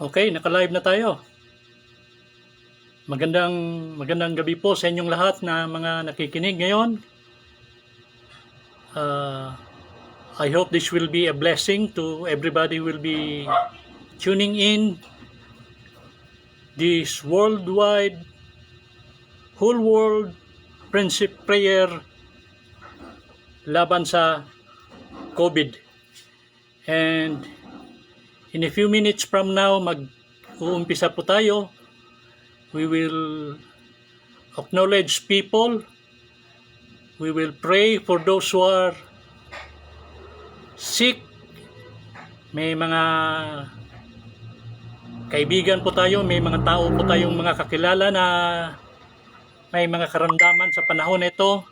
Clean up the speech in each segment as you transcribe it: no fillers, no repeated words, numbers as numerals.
Okay, naka-live na tayo. Magandang gabi po sa inyong lahat na mga nakikinig ngayon. I hope this will be a blessing to everybody who will be tuning in this worldwide, whole world friendship prayer laban sa COVID. And in a few minutes from now, mag-uumpisa po tayo. We will acknowledge people. We will pray for those who are sick. May mga kaibigan po tayo, may mga tao po tayong mga kakilala na may mga karamdaman sa panahon ito.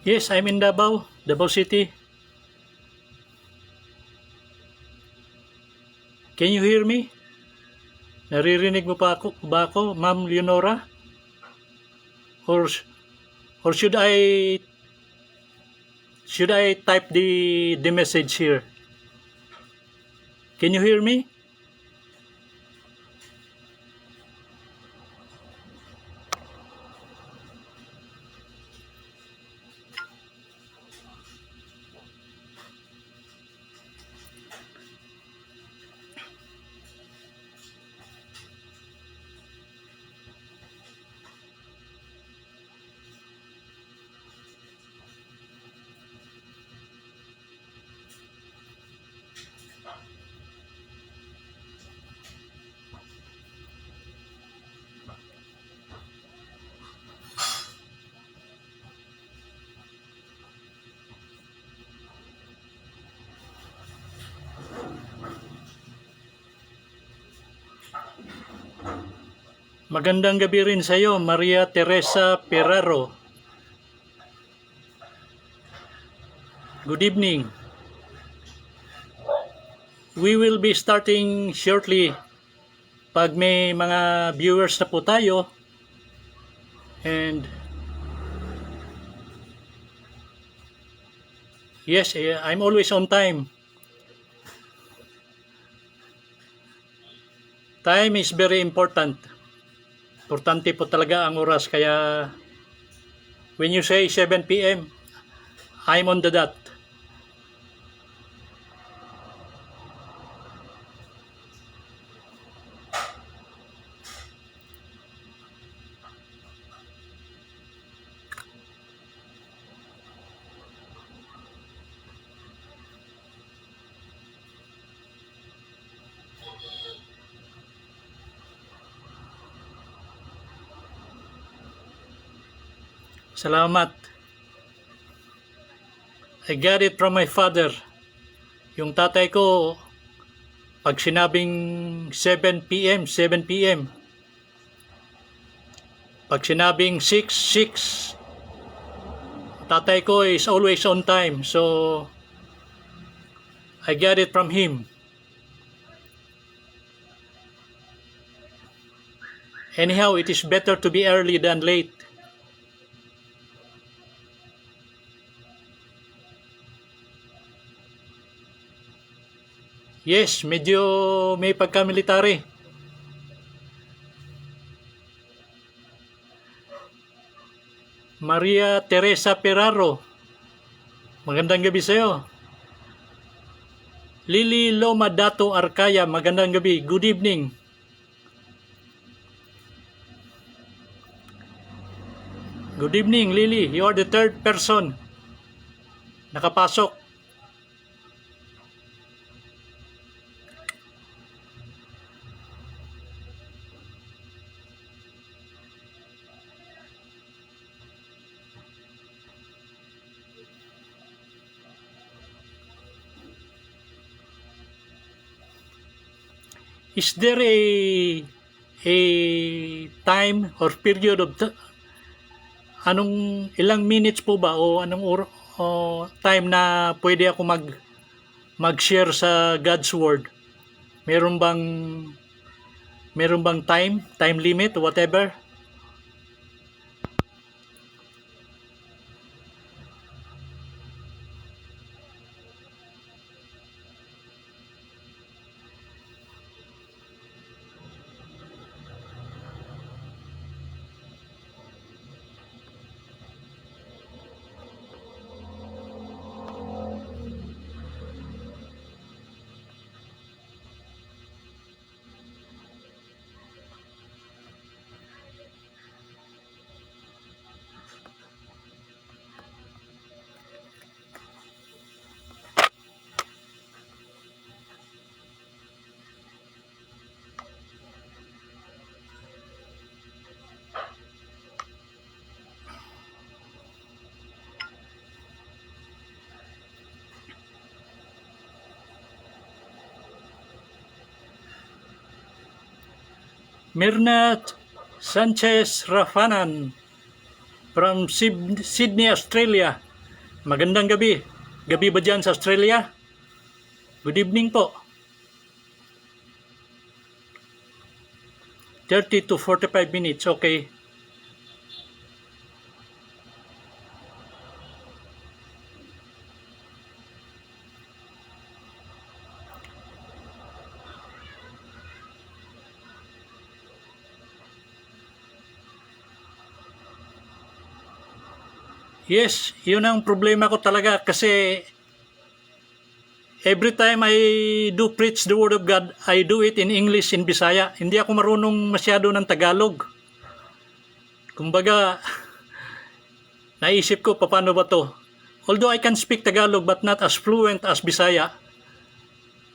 Yes, I'm in Davao City. Can you hear me? Naririnig mo ba ako, Ma'am Leonora? Or should I type the message here? Can you hear me? Magandang gabi rin sa iyo, Maria Teresa Peraro. Good evening. We will be starting shortly pag may mga viewers na po tayo. And yes, I'm always on time. Time is very important. Importante po talaga ang oras, kaya when you say 7 p.m., I'm on the dot. Salamat. I got it from my father. Yung tatay ko, pag sinabing 7 p.m., 7 p.m. Pag sinabing 6, 6. Tatay ko is always on time. So, I got it from him. Anyhow, it is better to be early than late. Yes, medyo may pagka-military. Maria Teresa Peraro, magandang gabi sa'yo. Lily Loma Dato Arcaya, magandang gabi. Good evening. Good evening, Lily. You are the third person nakapasok. Is there a time or period of anong ilang minutes po ba o anong time na pwede ako mag-share sa God's word? Meron bang time limit or whatever? Mirnat Sanchez Rafanan from Sydney, Australia. Magandang gabi. Gabi ba dyan sa Australia? Good evening po. 30 to 45 minutes, okay. Yes, yun ang problema ko talaga kasi every time I do preach the word of God, I do it in English, in Bisaya. Hindi ako marunong masyado ng Tagalog. Kumbaga, naisip ko paano ba to. Although I can speak Tagalog but not as fluent as Bisaya.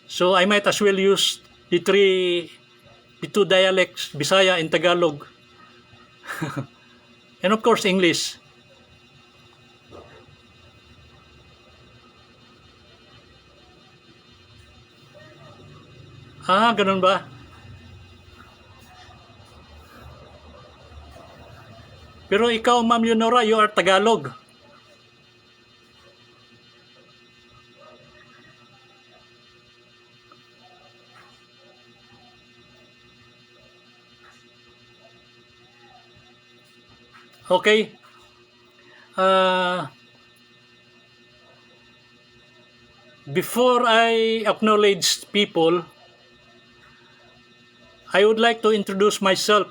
So I might as well use the two dialects, Bisaya and Tagalog. And of course, English. Ah, ganun ba? Pero ikaw, Ma'am Leonora, you are Tagalog. Okay. Before I acknowledge people, I would like to introduce myself.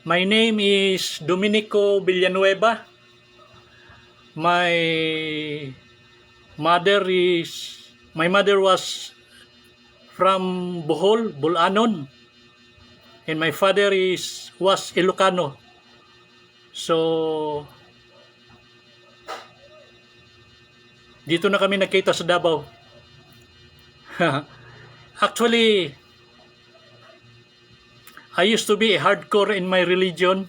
My name is Dominico Villanueva. My mother was from Bohol, Bulanon. And my father was Ilocano. So, dito na kami nakita sa Davao. Actually, I used to be a hardcore in my religion.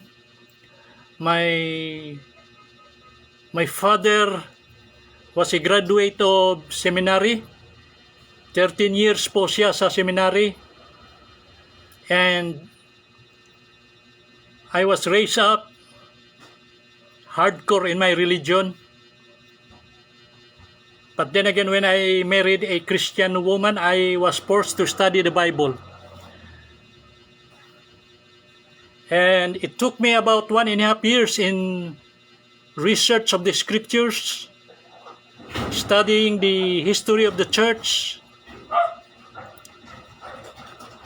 my father was a graduate of seminary. 13 years po siya sa seminary. And I was raised up hardcore in my religion. But then again, when I married a Christian woman, I was forced to study the Bible. And it took me about 1.5 years in research of the scriptures, studying the history of the church.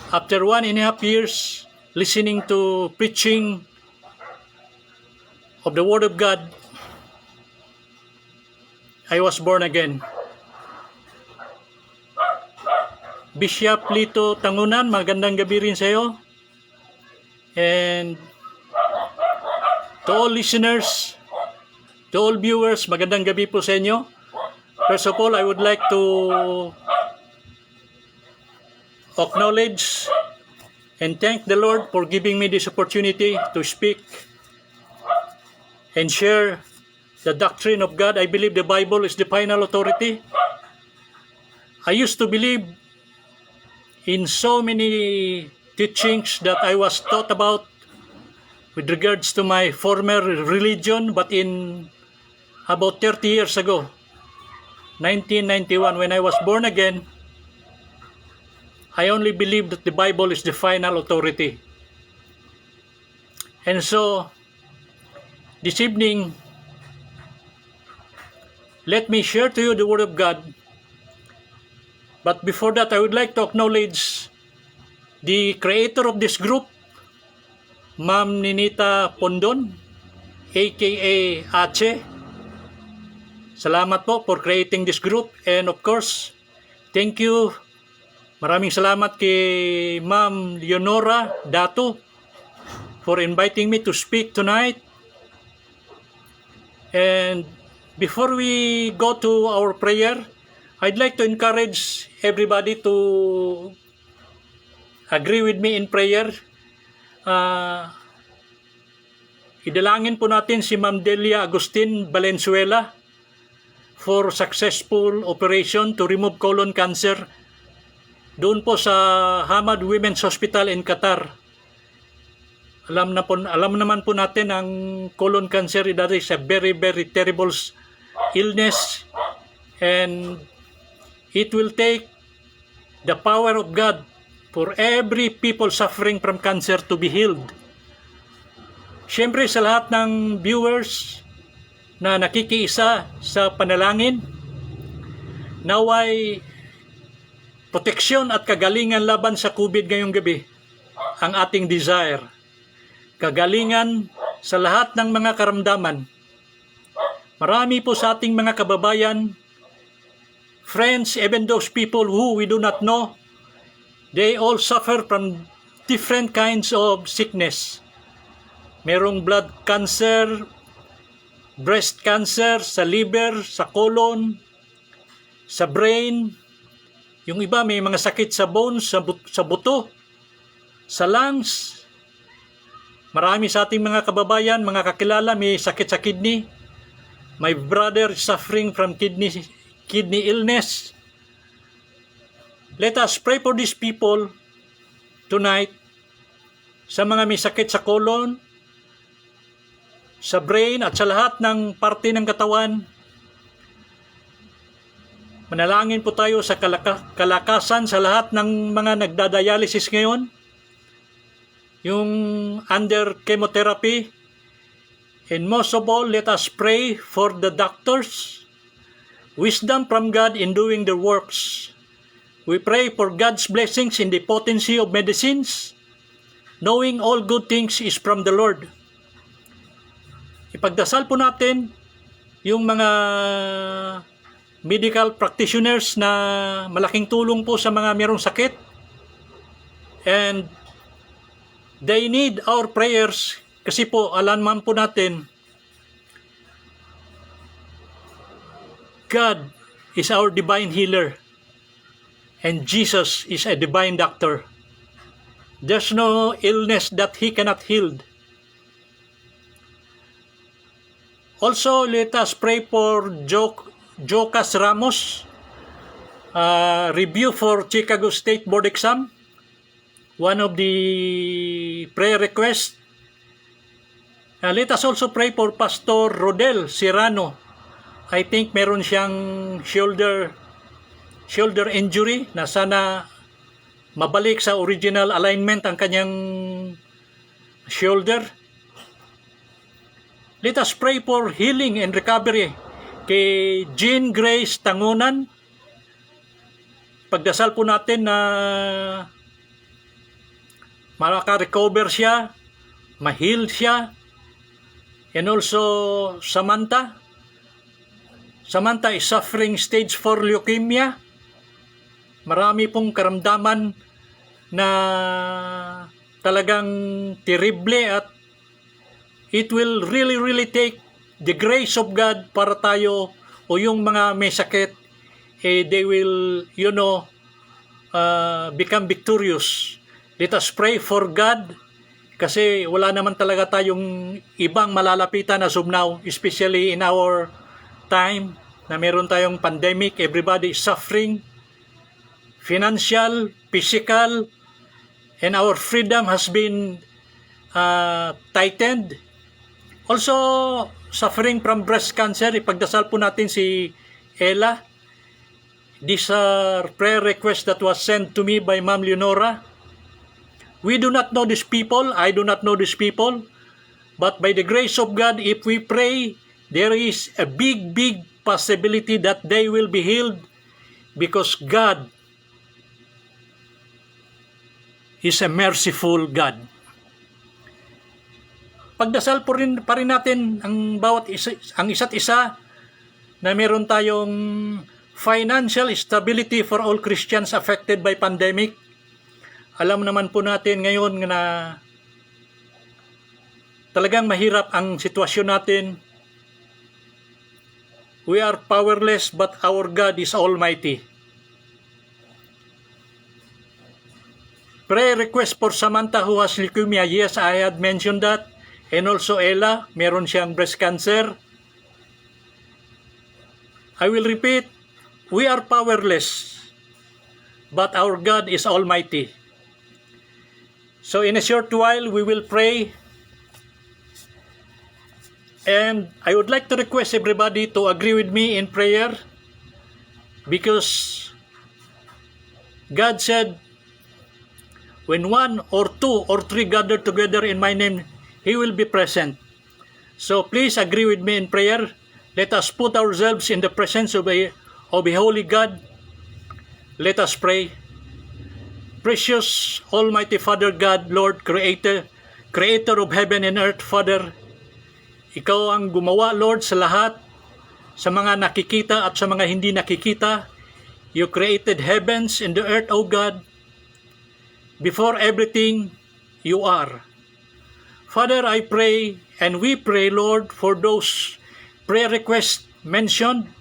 After 1.5 years listening to preaching of the Word of God, I was born again. Bishop Lito Tangunan, magandang gabi rin sa iyo. And to all listeners, to all viewers, magandang gabi po sa inyo. First of all, I would like to acknowledge and thank the Lord for giving me this opportunity to speak and share the doctrine of God. I believe the Bible is the final authority. I used to believe in so many teachings that I was taught about with regards to my former religion, but in about 30 years ago, 1991, when I was born again, I only believed that the Bible is the final authority. And so, this evening, let me share to you the Word of God. But before that, I would like to acknowledge the creator of this group, Ma'am Ninita Pondon, aka Ache. Salamat po for creating this group. And of course, thank you. Maraming salamat kay Ma'am Leonora Dato for inviting me to speak tonight. And before we go to our prayer, I'd like to encourage everybody to agree with me in prayer. Idalangin po natin si Ma'am Delia Agustin Valenzuela for successful operation to remove colon cancer doon po sa Hamad Women's Hospital in Qatar. Alam naman po natin ang colon cancer, that is a very, very terrible illness, and it will take the power of God for every people suffering from cancer to be healed. Siyempre sa lahat ng viewers na nakikiisa sa panalangin, naway proteksyon at kagalingan laban sa COVID ngayong gabi ang ating desire. Kagalingan sa lahat ng mga karamdaman. Marami po sa ating mga kababayan, friends, even those people who we do not know, they all suffer from different kinds of sickness. Merong blood cancer, breast cancer, sa liver, sa colon, sa brain. Yung iba may mga sakit sa bones, sa buto, sa lungs. Marami sa ating mga kababayan, mga kakilala, may sakit sa kidney. My brother is suffering from kidney illness. Let us pray for these people tonight. Sa mga may sakit sa colon, sa brain, at sa lahat ng parte ng katawan. Manalangin po tayo sa kalakasan sa lahat ng mga nagdadialysis ngayon. Yung under chemotherapy. And most of all, let us pray for the doctors. Wisdom from God in doing their works. We pray for God's blessings in the potency of medicines, knowing all good things is from the Lord. Ipagdasal po natin yung mga medical practitioners na malaking tulong po sa mga mayroong sakit. And they need our prayers kasi po alam po natin, God is our divine healer and Jesus is a divine doctor. There's no illness that He cannot heal. Also, let us pray for Jocas Ramos, review for Chicago State Board exam. One of the prayer requests. Let us also pray for Pastor Rodel Serrano. I think meron siyang shoulder injury na sana mabalik sa original alignment ang kanyang shoulder. Let us pray for healing and recovery kay Jean Grace Tangunan. Pagdasal po natin na makaka-recover siya, ma-heal siya. And also Samantha is suffering stage 4 leukemia. Marami pong karamdaman na talagang terrible at it will really take the grace of God para tayo o yung mga may sakit, they will, become victorious. Let us pray for God kasi wala naman talaga tayong ibang malalapitan as of now, especially in our time na meron tayong pandemic. Everybody is suffering, financial, physical, and our freedom has been tightened. Also, suffering from breast cancer, ipagdasal po natin si Ella. These are prayer requests that was sent to me by Ma'am Leonora. We do not know these people, I do not know these people, but by the grace of God, if we pray, there is a big possibility that they will be healed because God is a merciful God. Pagdasal pa rin natin ang isa't isa na meron tayong financial stability for all Christians affected by pandemic. Alam naman po natin ngayon na talagang mahirap ang sitwasyon natin. We are powerless but our God is almighty. Prayer request for Samantha who has leukemia. Yes, I had mentioned that. And also Ella, meron siyang breast cancer. I will repeat, we are powerless, but our God is almighty. So in a short while, we will pray. And I would like to request everybody to agree with me in prayer because God said, when 1 or 2 or 3 gather together in my name, He will be present. So please agree with me in prayer. Let us put ourselves in the presence of a holy God. Let us pray. Precious Almighty Father God, Lord, Creator of heaven and earth, Father, Ikaw ang gumawa, Lord, sa lahat, sa mga nakikita at sa mga hindi nakikita. You created heavens and the earth, O God. Before everything, you are. Father, I pray, and we pray, Lord, for those prayer requests mentioned.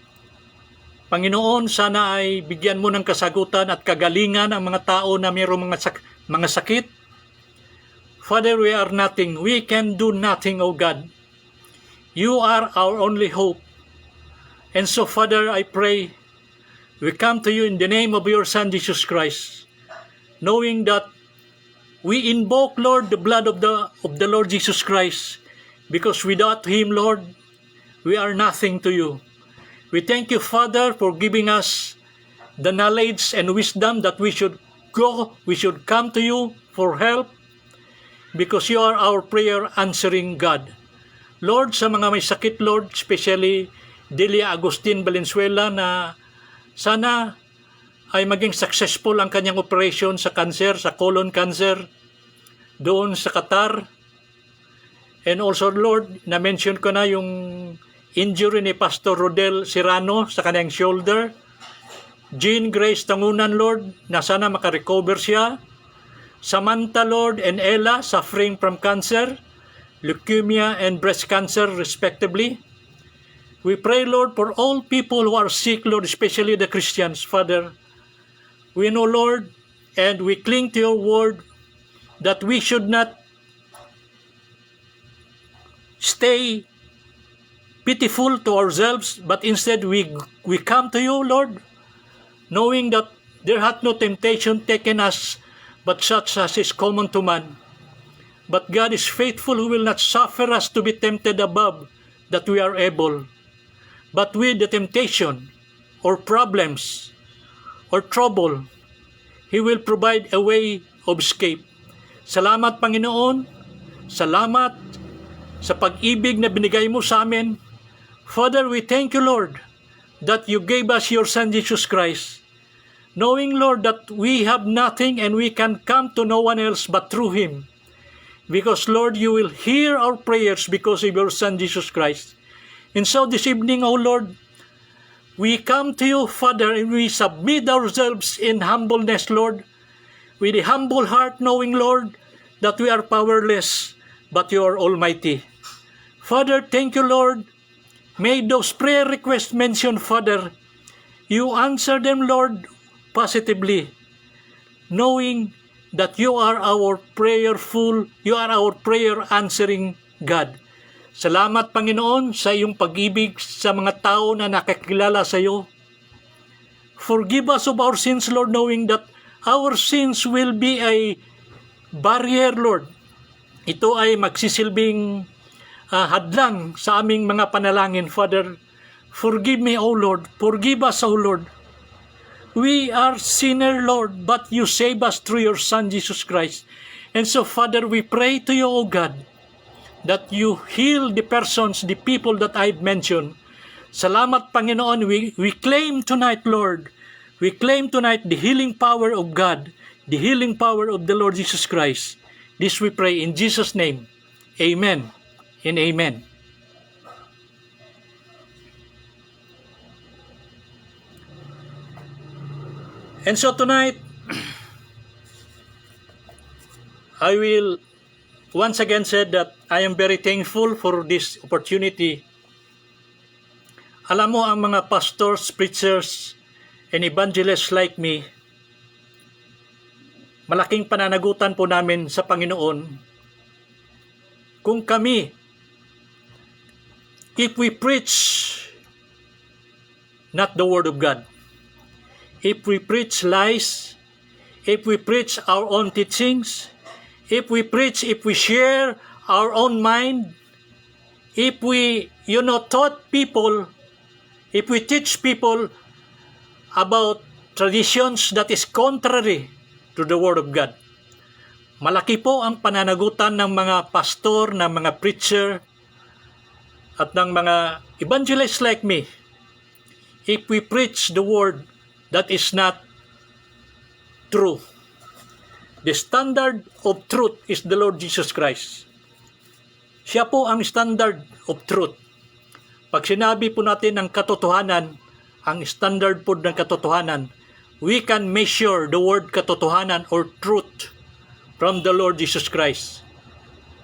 Panginoon, sana ay bigyan mo ng kasagutan at kagalingan ang mga tao na mayroong mga sakit. Father, we are nothing. We can do nothing, O God. You are our only hope. And so, Father, I pray, we come to you in the name of your Son, Jesus Christ, knowing that we invoke, Lord, the blood of the Lord Jesus Christ, because without Him, Lord, we are nothing to you. We thank you, Father, for giving us the knowledge and wisdom that we should come to you for help, because you are our prayer answering God. Lord, sa mga may sakit, Lord, especially Delia Agustin Valenzuela, na sana ay maging successful ang kanyang operation sa cancer, sa colon cancer, doon sa Qatar. And also, Lord, na-mention ko na yung injury ni Pastor Rodel Serrano sa kanyang shoulder. Jean Grace Tangunan, Lord, na sana makarecover siya. Samantha, Lord, and Ella, suffering from cancer, leukemia, and breast cancer, respectively. We pray, Lord, for all people who are sick, Lord, especially the Christians, Father. We know, Lord, and we cling to your word that we should not stay pitiful to ourselves, but instead we come to you, Lord, knowing that there hath no temptation taken us, but such as is common to man. But God is faithful, who will not suffer us to be tempted above that we are able. But with the temptation, or problems, or trouble, He will provide a way of escape. Salamat, Panginoon. Salamat sa pag-ibig na binigay mo sa amin. Father, we thank you, Lord, that you gave us your Son, Jesus Christ. Knowing, Lord, that we have nothing and we can come to no one else but through Him. Because, Lord, you will hear our prayers because of your Son, Jesus Christ. And so this evening, O Lord, we come to you, Father, and we submit ourselves in humbleness, Lord, with a humble heart, knowing, Lord, that we are powerless, but you are almighty. Father, thank you, Lord. May those prayer requests mentioned, Father, you answer them, Lord, positively, knowing that you are our prayer answering God. Salamat, Panginoon, sa iyong pag-ibig sa mga tao na nakakilala sa iyo. Forgive us of our sins, Lord, knowing that our sins will be a barrier, Lord. Ito ay magsisilbing hadlang sa aming mga panalangin, Father. Forgive me, O Lord. Forgive us, O Lord. We are sinner, Lord, but you save us through your Son, Jesus Christ. And so, Father, we pray to you, O God, that you heal the persons, the people that I've mentioned. Salamat, Panginoon. We claim tonight, Lord. We claim tonight the healing power of God, the healing power of the Lord Jesus Christ. This we pray in Jesus' name. Amen and amen. And so tonight, I will once again say that I am very thankful for this opportunity. Alam mo, ang mga pastors, preachers, and evangelists like me, malaking pananagutan po namin sa Panginoon kung kami, if we preach not the Word of God, if we preach lies, if we preach our own teachings, if we share our own mind, if we, taught people, if we teach people about traditions that is contrary to the Word of God, malaki po ang pananagutan ng mga pastor, ng mga preacher, at ng mga evangelists like me, if we preach the Word that is not true. The standard of truth is the Lord Jesus Christ. Siya po ang standard of truth. Pag sinabi po natin ang katotohanan, ang standard po ng katotohanan, we can measure the word katotohanan or truth from the Lord Jesus Christ.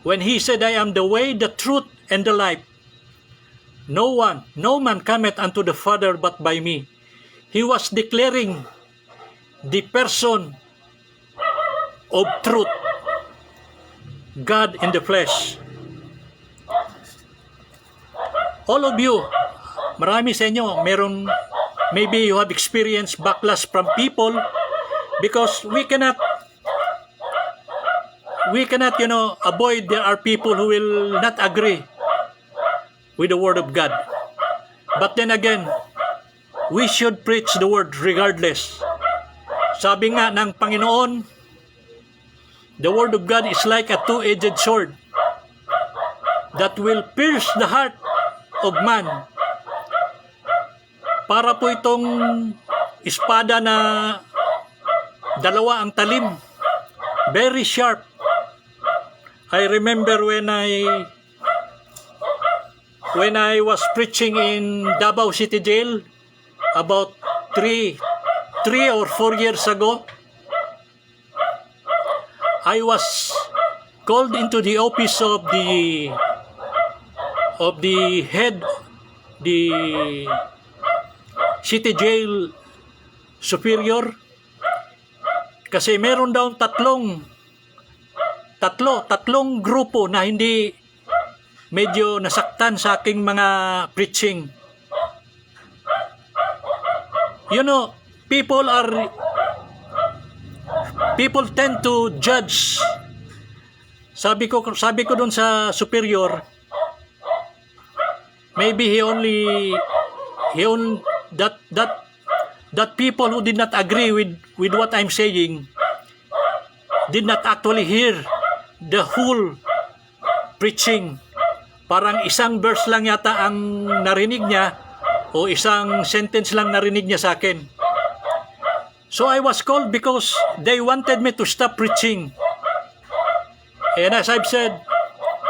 When He said, I am the way, the truth, and the life, no man cometh unto the Father but by me. He was declaring the person of truth, God in the flesh. All of you, marami sa inyo, maybe you have experienced backlash from people because we cannot, avoid there are people who will not agree with the Word of God. But then again, we should preach the Word regardless. Sabi nga ng Panginoon, the Word of God is like a two-edged sword that will pierce the heart of man. Para po itong espada na dalawa ang talim, very sharp. I remember when I was preaching in Davao City Jail about 3 or 4 years ago, I was called into the office of the head, the city jail superior, kasi meron daw tatlong grupo na hindi medyo nasaktan sa aking mga preaching. You know, people tend to judge. Sabi ko doon sa superior, maybe that people who did not agree with what I'm saying did not actually hear the whole preaching. Parang isang verse lang yata ang narinig niya o isang sentence lang narinig niya sa akin. So I was called because they wanted me to stop preaching. And as I've said,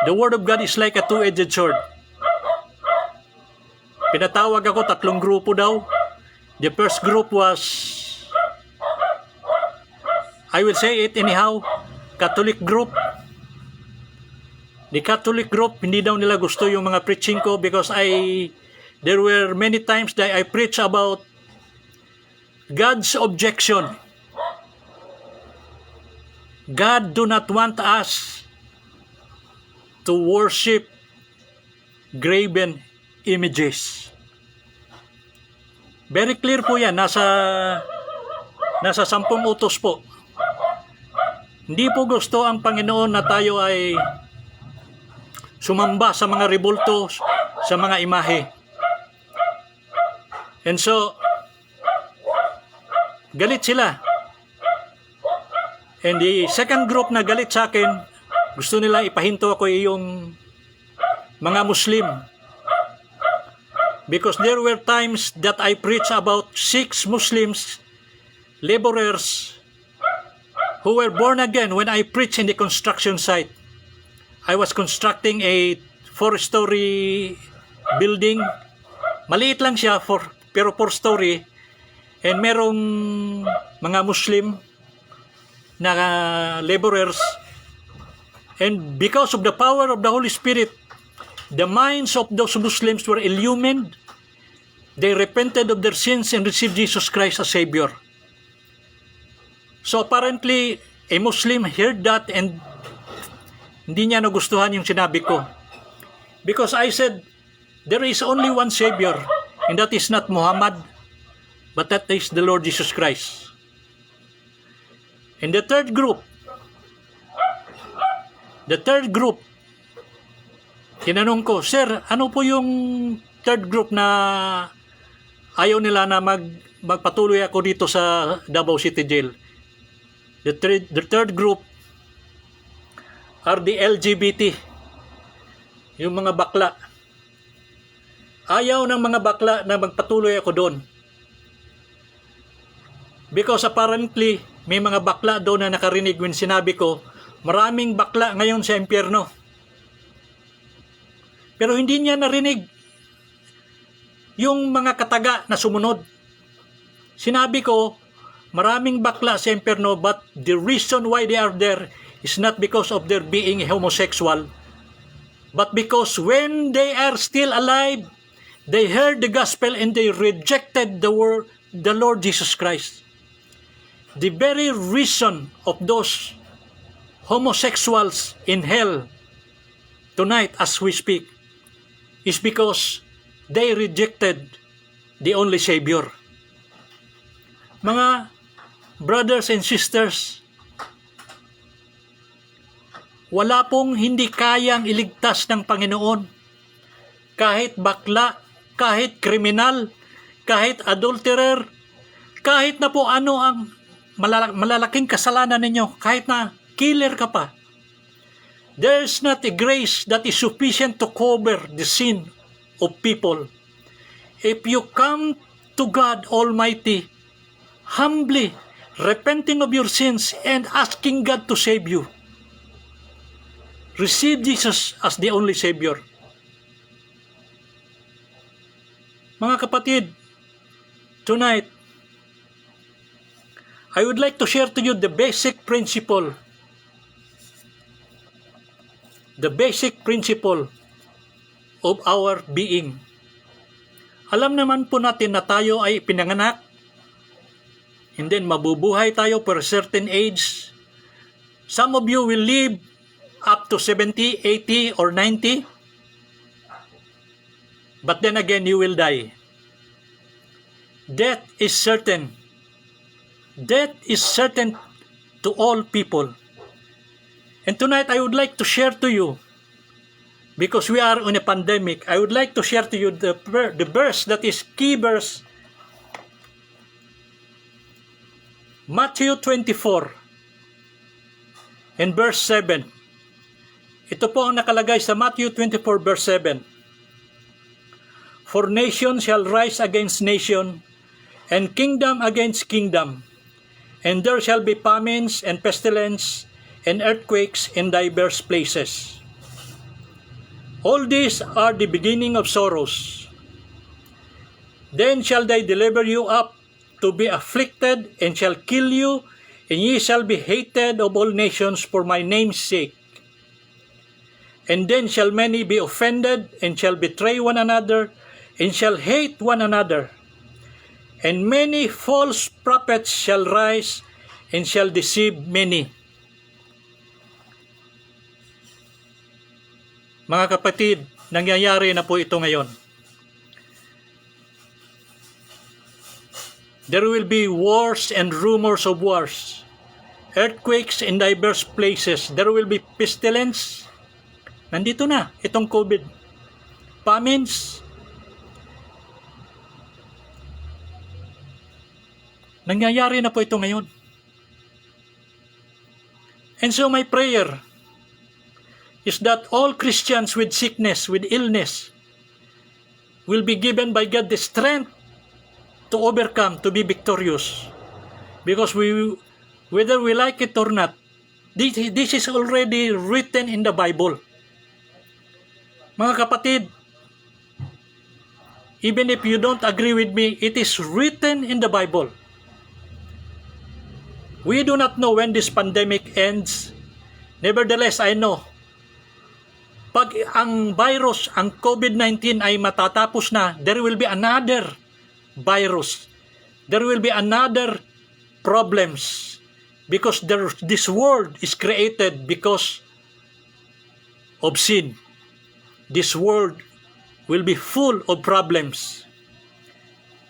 the Word of God is like a two-edged sword. Pinatawag ako, 3 grupo daw. The first group was, I will say it anyhow, Catholic group. The Catholic group, hindi daw nila gusto yung mga preaching ko because there were many times that I preach about God's objection. God do not want us to worship graven images. Very clear po yan. Nasa 10 utos po. Hindi po gusto ang Panginoon na tayo ay sumamba sa mga rebulto, sa mga imahe. And so, galit sila. And the second group na galit sa akin, gusto nila ipahinto ako yung mga Muslim. Because there were times that I preach about 6 Muslims, laborers, who were born again when I preached in the construction site. I was constructing a 4-story building. Maliit lang siya, pero 4-story. And merong mga Muslim na laborers, and because of the power of the Holy Spirit, the minds of those Muslims were illumined. They repented of their sins and received Jesus Christ as Savior. So apparently, a Muslim heard that and hindi niya nagustuhan yung sinabi ko. Because I said, there is only one Savior, and that is not Muhammad, but that is the Lord Jesus Christ. And the third group, tinanong ko, Sir, ano po yung third group na ayaw nila na magpatuloy ako dito sa Davao City Jail? The third group are the LGBT, yung mga bakla. Ayaw ng mga bakla na magpatuloy ako doon. Because apparently, may mga bakla doon na nakarinig when sinabi ko, maraming bakla ngayon sa impyerno. Pero hindi niya narinig yung mga kataga na sumunod. Sinabi ko, maraming bakla sa impyerno, but the reason why they are there is not because of their being homosexual, but because when they are still alive, they heard the gospel and they rejected the Lord Jesus Christ. The very reason of those homosexuals in hell tonight as we speak is because they rejected the only Savior. Mga brothers and sisters, wala pong hindi kayang iligtas ng Panginoon. Kahit bakla, kahit kriminal, kahit adulterer, kahit na po ano ang malalaking kasalanan ninyo, kahit na killer ka pa. There's not a grace that is sufficient to cover the sin of people. If you come to God Almighty, humbly, repenting of your sins and asking God to save you, receive Jesus as the only Savior. Mga kapatid, tonight, I would like to share to you the basic principle of our being. Alam naman po natin na tayo ay pinanganak, and then mabubuhay tayo for a certain age. Some of you will live up to 70, 80, or 90. but then again you will die. Death is certain. Death is certain to all people. And tonight I would like to share to you, because we are in a pandemic, I would like to share to you the verse that is key verse, Matthew 24 and verse 7. Ito po ang nakalagay sa Matthew 24 verse 7. For nation shall rise against nation, and kingdom against kingdom, and there shall be famines and pestilence and earthquakes in diverse places. All these are the beginning of sorrows. Then shall they deliver you up to be afflicted, and shall kill you, and ye shall be hated of all nations for my name's sake. And then shall many be offended, and shall betray one another, and shall hate one another. And many false prophets shall rise, and shall deceive many. Mga kapatid, nangyayari na po ito ngayon. There will be wars and rumors of wars, earthquakes in diverse places. There will be pestilence. Nandito na, itong COVID. Famines. Nangyayari na po ito ngayon. And so my prayer is that all Christians with sickness, with illness, will be given by God the strength to overcome, to be victorious. Because whether we like it or not, this is already written in the Bible. Mga kapatid, even if you don't agree with me, it is written in the Bible. We do not know when this pandemic ends. Nevertheless, I know, pag ang virus, ang COVID-19 ay matatapos na, there will be another virus. There will be another problems. Because this world is created because of sin. This world will be full of problems.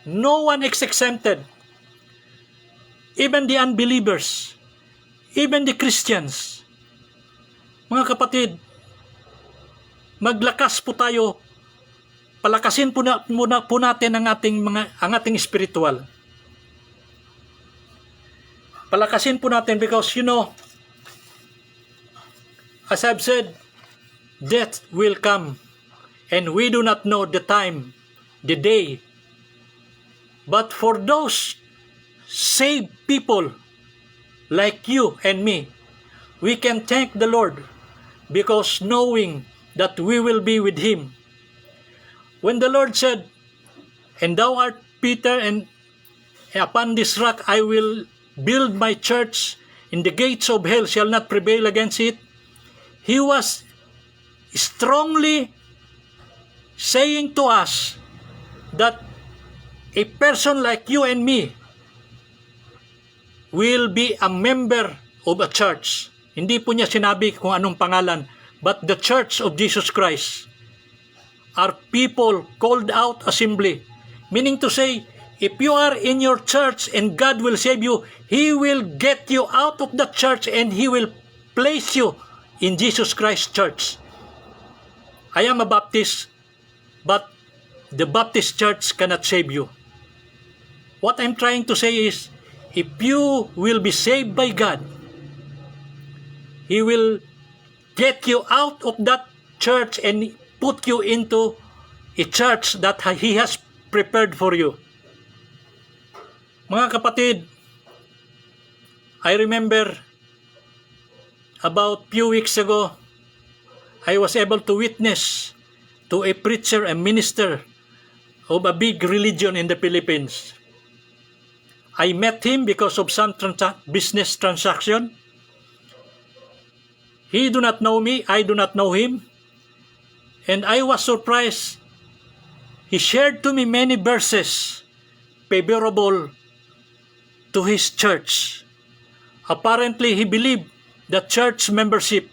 No one is exempted. Even the unbelievers, even the Christians. Mga kapatid, maglakas po tayo. Palakasin po natin ang ating spiritual. Palakasin po natin because as I've said, death will come, and we do not know the time, the day. But for those saved people like you and me, we can thank the Lord because knowing that we will be with Him. When the Lord said, and thou art Peter, and upon this rock I will build my church, and the gates of hell shall not prevail against it, He was strongly saying to us that a person like you and me will be a member of a church. Hindi po niya sinabi kung anong pangalan, but the Church of Jesus Christ are people called out assembly. Meaning to say, if you are in your church and God will save you, He will get you out of the church and He will place you in Jesus Christ Church. I am a Baptist, but the Baptist Church cannot save you. What I'm trying to say is, if you will be saved by God, He will get you out of that church and put you into a church that He has prepared for you. Mga kapatid, I remember about few weeks ago, I was able to witness to a preacher, a minister of a big religion in the Philippines. I met him because of some business transaction. He do not know me, I do not know him. And I was surprised. He shared to me many verses favorable to his church. Apparently, he believed that church membership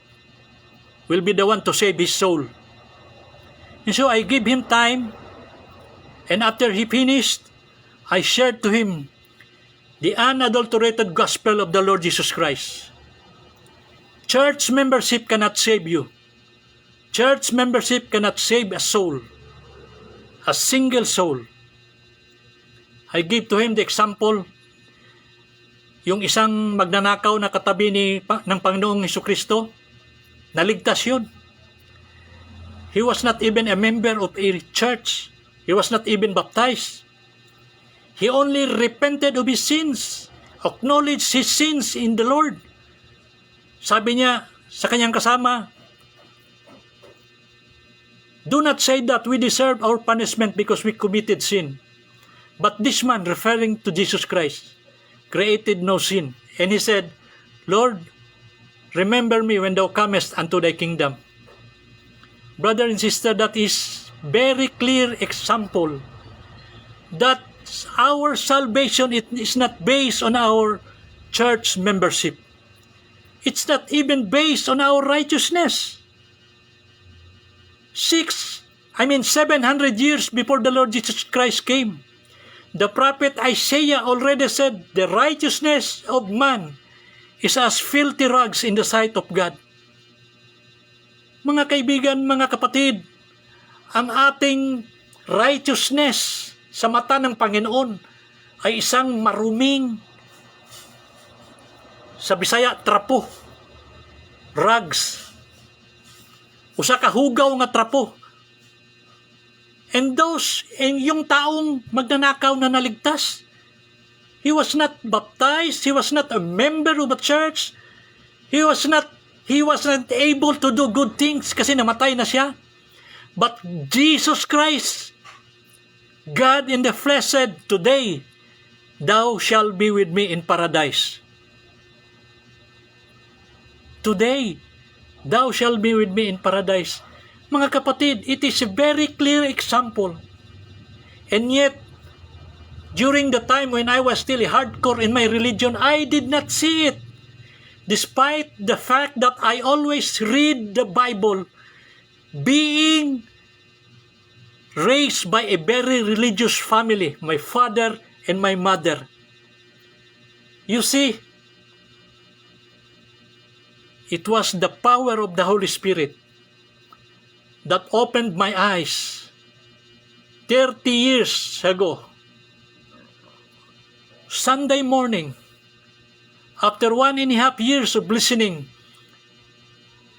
will be the one to save his soul. And so I give him time And after he finished, I shared to him the unadulterated gospel of the Lord Jesus Christ. Church membership cannot save you. Church membership cannot save a soul, a single soul. I gave to him the example, yung isang magnanakaw na katabi ng Panginoong Hesukristo, naligtas yun. He was not even a member of a church. He was not even baptized. He only repented of his sins, acknowledged his sins in the Lord. Sabi niya sa kanyang kasama, "Do not say that we deserve our punishment because we committed sin. But this man," referring to Jesus Christ, "created no sin." And he said, "Lord, remember me when thou comest unto thy kingdom." Brother and sister, that is very clear example that our salvation is not based on our church membership. It's not even based on our righteousness. 700 years before the Lord Jesus Christ came, the prophet Isaiah already said, "The righteousness of man is as filthy rags in the sight of God." Mga kaibigan, mga kapatid, ang ating righteousness sa mata ng Panginoon ay isang maruming, sa Bisaya, trapo, rags, usa ka hugaw nga trapo. And yung taong magnanakaw na naligtas, he was not baptized, he was not a member of a church, he was not able to do good things kasi namatay na siya. But Jesus Christ, God in the flesh, said, "Today, thou shalt be with me in paradise." Today, thou shalt be with me in paradise. Mga kapatid, it is a very clear example. And yet, during the time when I was still hardcore in my religion, I did not see it. Despite the fact that I always read the Bible, being raised by a very religious family, my father and my mother. You see, it was the power of the Holy Spirit that opened my eyes 30 years ago. Sunday morning, after 1.5 years of listening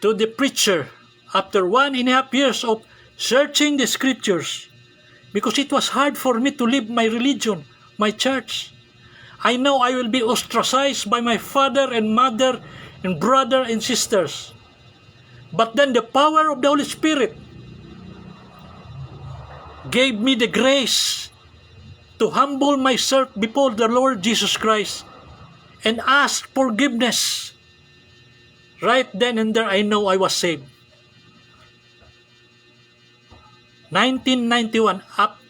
to the preacher, after 1.5 years of searching the scriptures, because it was hard for me to leave my religion, my church. I know I will be ostracized by my father and mother and brother and sisters. But then the power of the Holy Spirit gave me the grace to humble myself before the Lord Jesus Christ and ask forgiveness. Right then and there, I know I was saved. 1991 up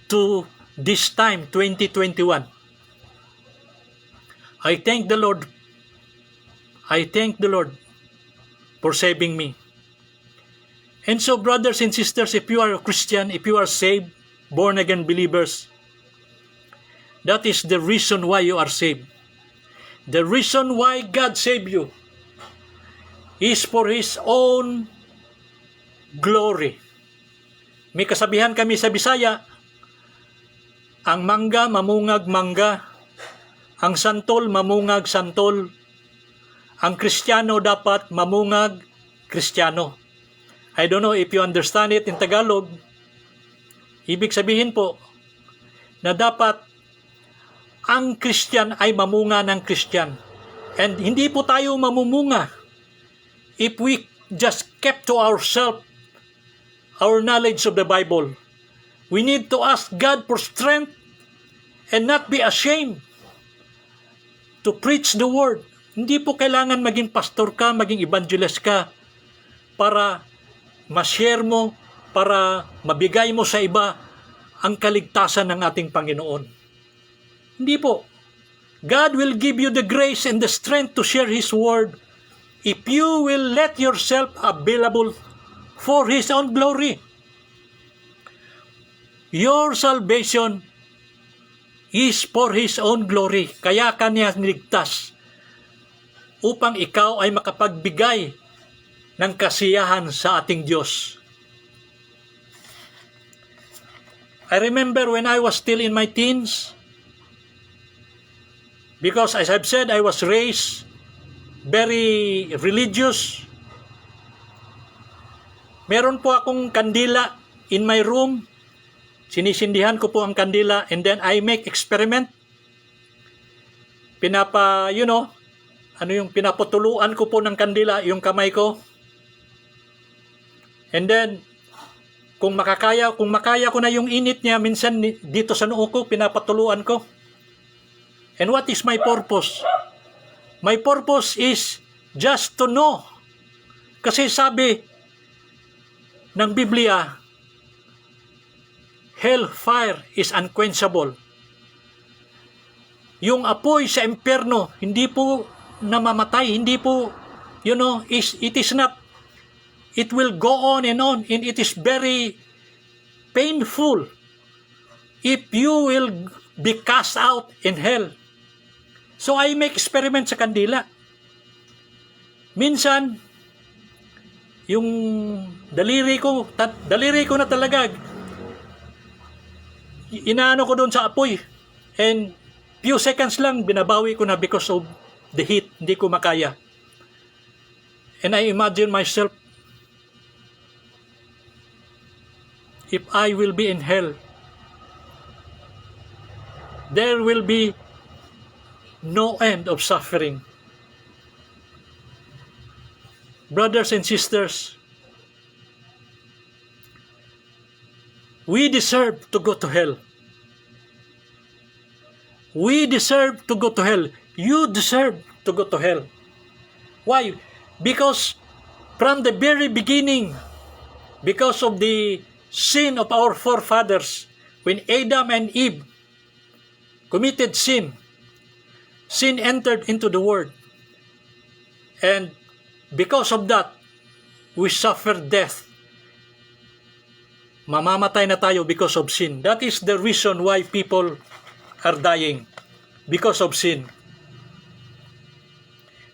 to this time, 2021. I thank the Lord. I thank the Lord for saving me. And so, brothers and sisters, if you are a Christian, if you are saved, born-again believers, that is the reason why you are saved. The reason why God saved you is for His own glory. May kasabihan kami sa Bisaya, ang mangga mamungag mangga, ang santol mamungag santol, ang Kristiyano dapat mamungag Kristiyano. I don't know if you understand it in Tagalog. Ibig sabihin po na dapat ang Christian ay mamunga ng Christian. And hindi po tayo mamumunga if we just kept to ourselves our knowledge of the Bible. We need to ask God for strength and not be ashamed to preach the word. Hindi po kailangan maging pastor ka, maging evangelist ka para ma-share mo, para mabigay mo sa iba ang kaligtasan ng ating Panginoon. Hindi po. God will give you the grace and the strength to share His word if you will let yourself available for His own glory. Your salvation is for His own glory. Kaya Kanya niligtas upang ikaw ay makapagbigay ng kasiyahan sa ating Diyos. I remember when I was still in my teens, because as I've said, I was raised very religious. Meron po akong kandila in my room. Sinisindihan ko po ang kandila and then I make experiment. Pinaputuluan ko po ng kandila yung kamay ko. And then, kung makaya ko na yung init niya, minsan dito sa noo ko, pinapatuluan ko. And what is my purpose? My purpose is just to know. Kasi sabi ng Biblia, hellfire is unquenchable. Yung apoy sa impyerno, hindi po namamatay, hindi po, it is not. It will go on and it is very painful if you will be cast out in hell. So I make experiment sa kandila. Minsan, yung daliri ko na talaga, inaano ko doon sa apoy. And few seconds lang, binabawi ko na because of the heat. Hindi ko makaya. And I imagine myself, if I will be in hell, there will be no end of suffering. Brothers and sisters, we deserve to go to hell. We deserve to go to hell. You deserve to go to hell. Why? Because from the very beginning, because of the sin of our forefathers, when Adam and Eve committed sin entered into the world. And because of that, we suffer death. Mamamatay na tayo because of sin. That is the reason why people are dying, because of sin.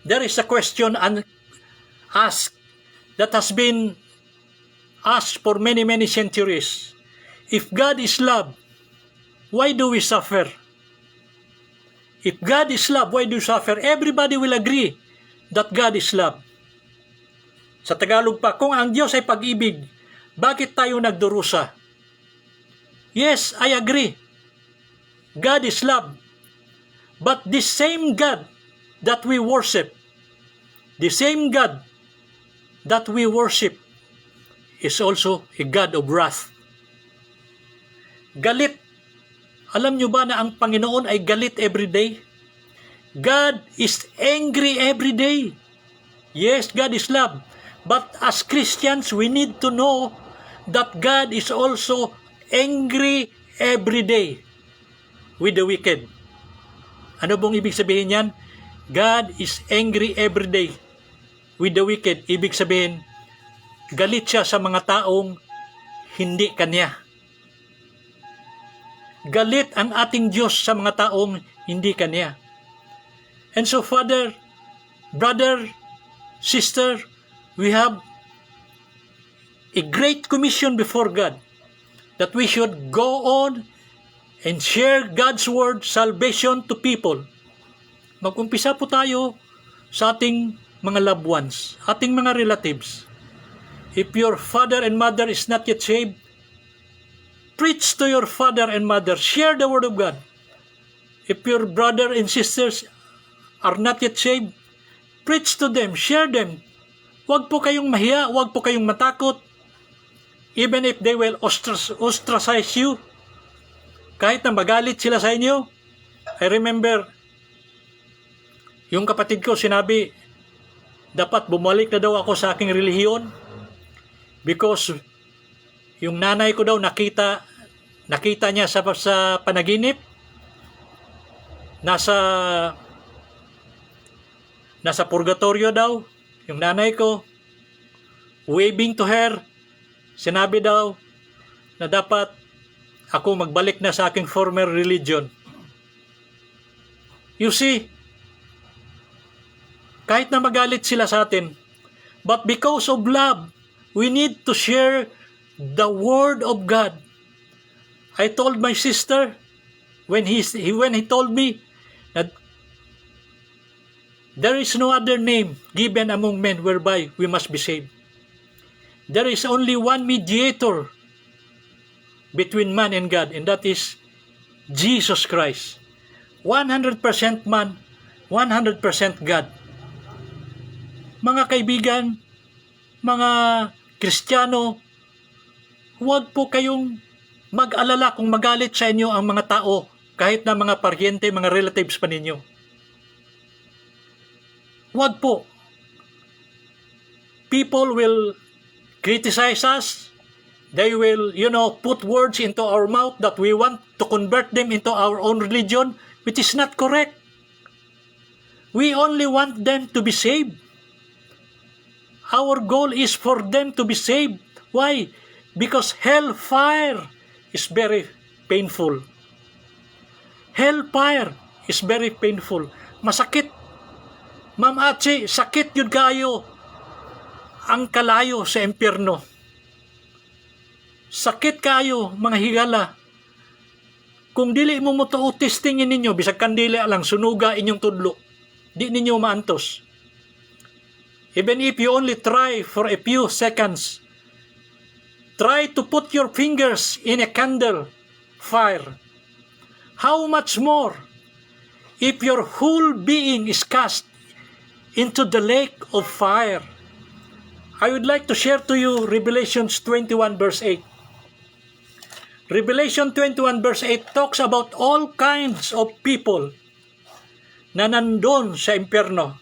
There is a question asked that has been asked for many, many centuries. If God is love, why do we suffer? If God is love, why do we suffer? Everybody will agree that God is love. Sa Tagalog pa, kung ang Diyos ay pag-ibig, bakit tayo nagdurusa? Yes, I agree. God is love. But the same God that we worship, is also a God of wrath. Galit. Alam nyo ba na ang Panginoon ay galit every day? God is angry every day. Yes, God is love. But as Christians, we need to know that God is also angry every day with the wicked. Ano bang ibig sabihin yan? God is angry every day with the wicked. Ibig sabihin, galit siya sa mga taong hindi Kanya. Galit ang ating Diyos sa mga taong hindi Kanya. And so, Father, brother, sister, we have a great commission before God that we should go on and share God's word, salvation to people. Mag-umpisa po tayo sa ating mga loved ones, ating mga relatives. If your father and mother is not yet saved, preach to your father and mother. Share the word of God. If your brother and sisters are not yet saved, preach to them. Share them. Huwag po kayong mahiya. Huwag po kayong matakot. Even if they will ostracize you, kahit na magalit sila sa inyo. I remember, yung kapatid ko sinabi, dapat bumalik na daw ako sa aking relihiyon because yung nanay ko daw nakita niya sa panaginip, nasa purgatorio daw yung nanay ko, waving to her. Sinabi daw na dapat ako magbalik na sa aking former religion. You see, kahit na magalit sila sa atin, but because of love, we need to share the Word of God. I told my sister, when he told me that there is no other name given among men whereby we must be saved. There is only one mediator between man and God, and that is Jesus Christ. 100% man, 100% God. Mga kaibigan, mga Kristiyano, huwag po kayong mag-alala kung magalit sa inyo ang mga tao, kahit na mga paryente, mga relatives pa ninyo. Huwag po. People will criticize us. They will, put words into our mouth that we want to convert them into our own religion, which is not correct. We only want them to be saved. Our goal is for them to be saved. Why? Because hellfire is very painful. Hellfire is very painful. Masakit. Ma'am Atsi, sakit yun kayo ang kalayo sa impyerno. Sakit kayo, mga higala. Kung dili mo testingin ninyo, bisag kandili lang, sunuga inyong tudlo. Di ninyo maantos. Even if you only try for a few seconds, try to put your fingers in a candle fire. How much more if your whole being is cast into the lake of fire? I would like to share to you Revelation 21 verse 8. Revelation 21 verse 8 talks about all kinds of people na nandun sa impyerno.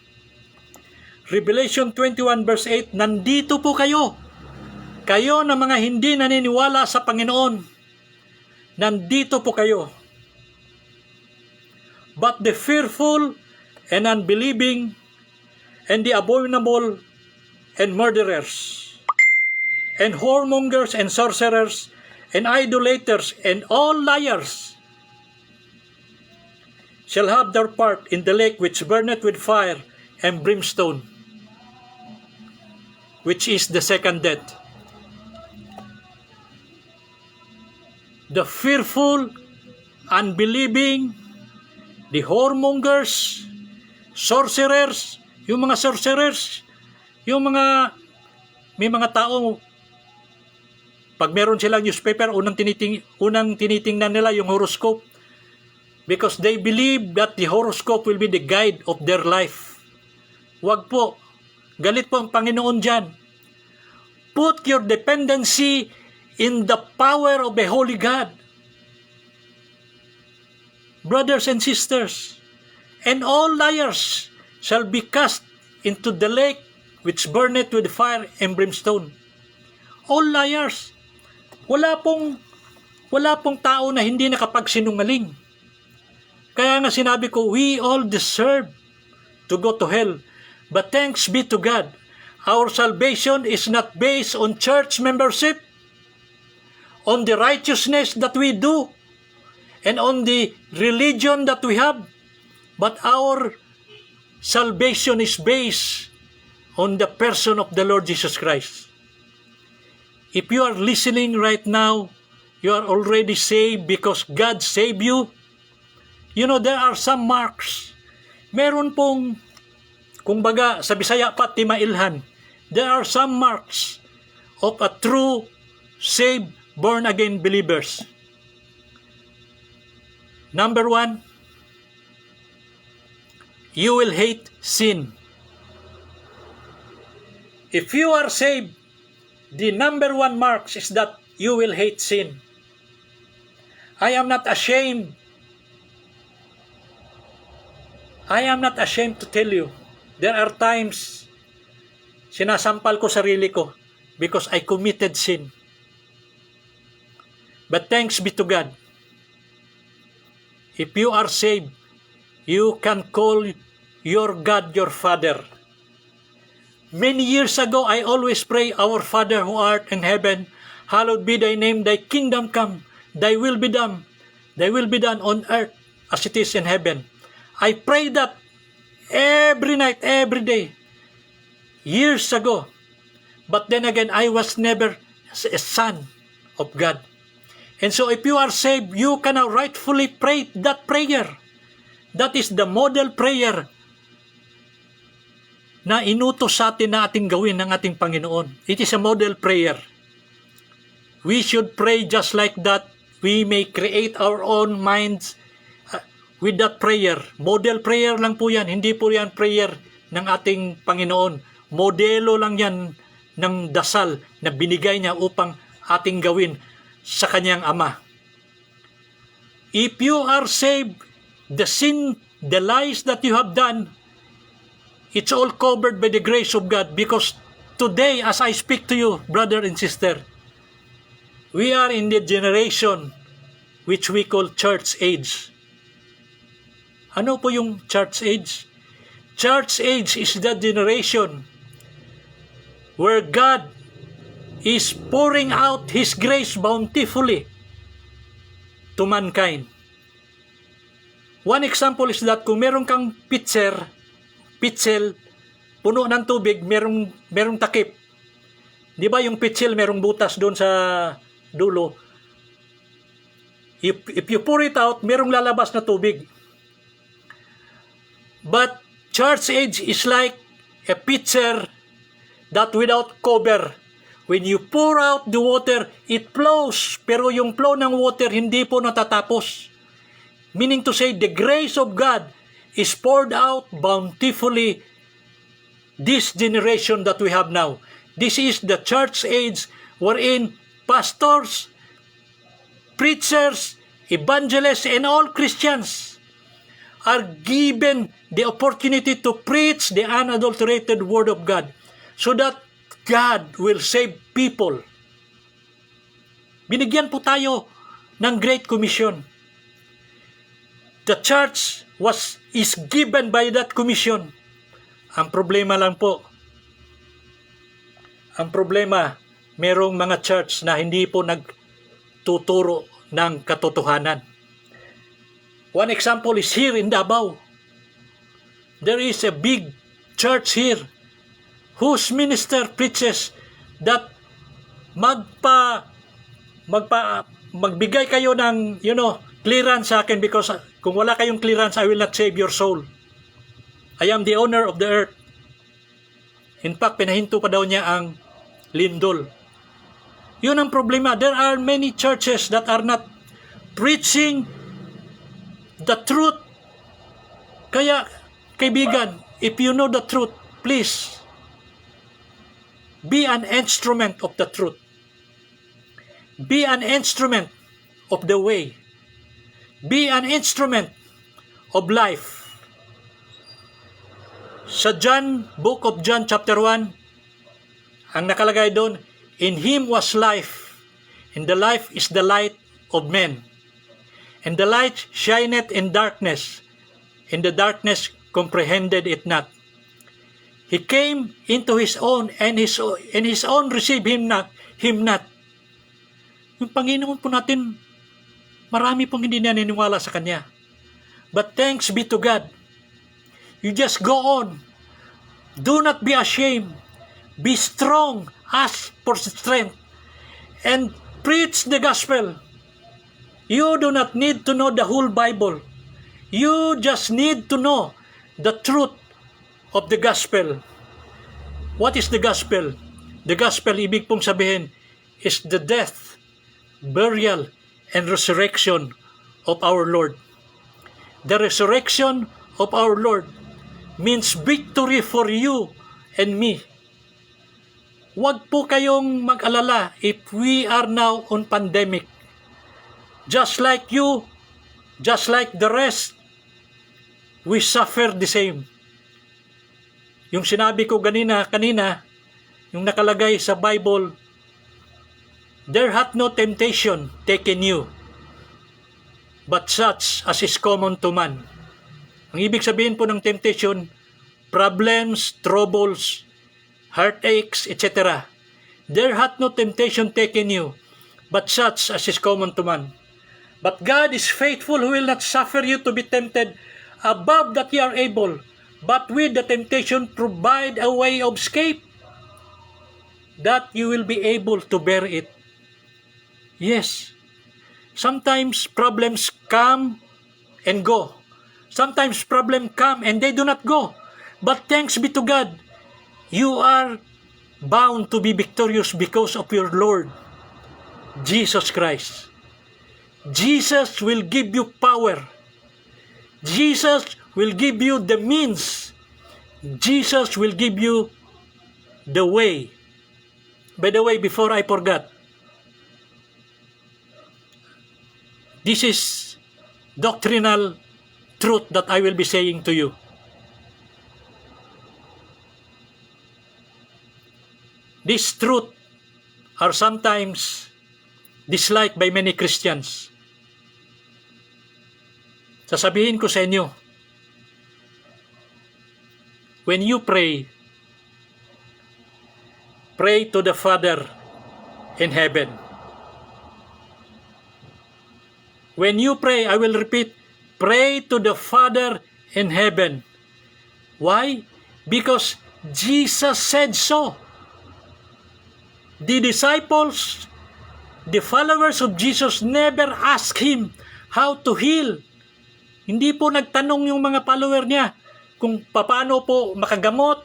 Revelation 21 verse 8, nandito po kayo. Kayo na mga hindi naniniwala sa Panginoon. Nandito po kayo. But the fearful and unbelieving and the abominable and murderers and whoremongers and sorcerers and idolaters and all liars shall have their part in the lake which burneth with fire and brimstone, which is the second death. The fearful, unbelieving, the whoremongers, sorcerers, yung mga sorcerers, yung mga, may mga tao, pag meron silang newspaper, unang tinitingnan nila yung horoscope, because they believe that the horoscope will be the guide of their life. Wag po. Galit po ang Panginoon dyan. Put your dependency in the power of the Holy God. Brothers and sisters, and all liars shall be cast into the lake which burneth with fire and brimstone. All liars. Wala pong tao na hindi nakapagsinungaling. Kaya nga sinabi ko, we all deserve to go to hell. But thanks be to God, our salvation is not based on church membership, on the righteousness that we do, and on the religion that we have, but our salvation is based on the person of the Lord Jesus Christ. If you are listening right now, you are already saved because God saved you. You know, there are some marks. Meron pong, kung baga, sa Bisaya pa, timailhan. There are some marks of a true, saved, born-again believers. Number 1, you will hate sin. If you are saved, the number 1 marks is that you will hate sin. I am not ashamed to tell you, there are times sinasampal ko sarili ko because I committed sin. But thanks be to God. If you are saved, you can call your God your Father. Many years ago, I always pray, Our Father who art in heaven, hallowed be thy name, thy kingdom come, Thy will be done. Thy will be done on earth as it is in heaven. I pray that every night, every day, years ago. But then again, I was never a son of God. And so if you are saved, you can now rightfully pray that prayer. That is the model prayer na inutos sa atin na ating gawin ng ating Panginoon. It is a model prayer. We should pray just like that. We may create our own minds with that prayer. Model prayer lang po yan. Hindi po yan prayer ng ating Panginoon. Modelo lang yan ng dasal na binigay niya upang ating gawin sa kanyang Ama. If you are saved, the sin, the lies that you have done, it's all covered by the grace of God, because today, as I speak to you, brother and sister, we are in the generation which we call church age. Ano po yung church age? Church age is the generation where God is pouring out His grace bountifully to mankind. One example is that kung meron kang pitcher, puno ng tubig, merong takip. Di ba yung pitcher merong butas doon sa dulo? If you pour it out, merong lalabas na tubig. But church age is like a pitcher that without cover. When you pour out the water, it flows. Pero yung flow ng water hindi po natatapos. Meaning to say, the grace of God is poured out bountifully this generation that we have now. This is the church age wherein pastors, preachers, evangelists, and all Christians are given the opportunity to preach the unadulterated Word of God so that God will save people. Binigyan po tayo ng Great Commission. The church is given by that commission. Ang problema lang po, merong mga church na hindi po nagtuturo ng katotohanan. One example is here in Davao. There is a big church here whose minister preaches that magbigay kayo ng, clearance sa akin, because kung wala kayong clearance, I will not save your soul. I am the owner of the earth. In fact, pinahinto pa daw niya ang lindol. Yun ang problema. There are many churches that are not preaching the truth. Kaya, kaibigan, if you know the truth, please, be an instrument of the truth. Be an instrument of the way. Be an instrument of life. Sa book of John chapter 1, ang nakalagay doon, in Him was life, and the life is the light of men. And the light shineth in darkness, and the darkness comprehended it not. He came into His own, and His own received Him not. Yung Panginoon po natin, marami pong hindi naniniwala sa Kanya. But thanks be to God. You just go on. Do not be ashamed. Be strong. Ask for strength. And preach the gospel. You do not need to know the whole Bible. You just need to know the truth of the gospel. What is the gospel? The gospel, ibig pong sabihin, is the death, burial, and resurrection of our Lord. The resurrection of our Lord means victory for you and me. Huwag po kayong mag-alala if we are now on pandemic. Just like you, just like the rest, we suffer the same. Yung sinabi ko kanina, yung nakalagay sa Bible, there hath no temptation taken you, but such as is common to man. Ang ibig sabihin po ng temptation, problems, troubles, heartaches, etc. There hath no temptation taken you, but such as is common to man. But God is faithful, who will not suffer you to be tempted above that ye are able, but with the temptation provide a way of escape, that you will be able to bear it. Yes, sometimes problems come and go. Sometimes problems come and they do not go. But thanks be to God, you are bound to be victorious because of your Lord, Jesus Christ. Jesus will give you power. Jesus will give you the means. Jesus will give you the way. By the way, before I forgot, this is doctrinal truth that I will be saying to you. This truth are sometimes disliked by many Christians. Sasabihin ko sa inyo, when you pray, pray to the Father in heaven. When you pray, I will repeat, pray to the Father in heaven. Why? Because Jesus said so. The disciples, the followers of Jesus, never asked Him how to heal. Hindi po nagtanong yung mga follower niya kung paano po makagamot,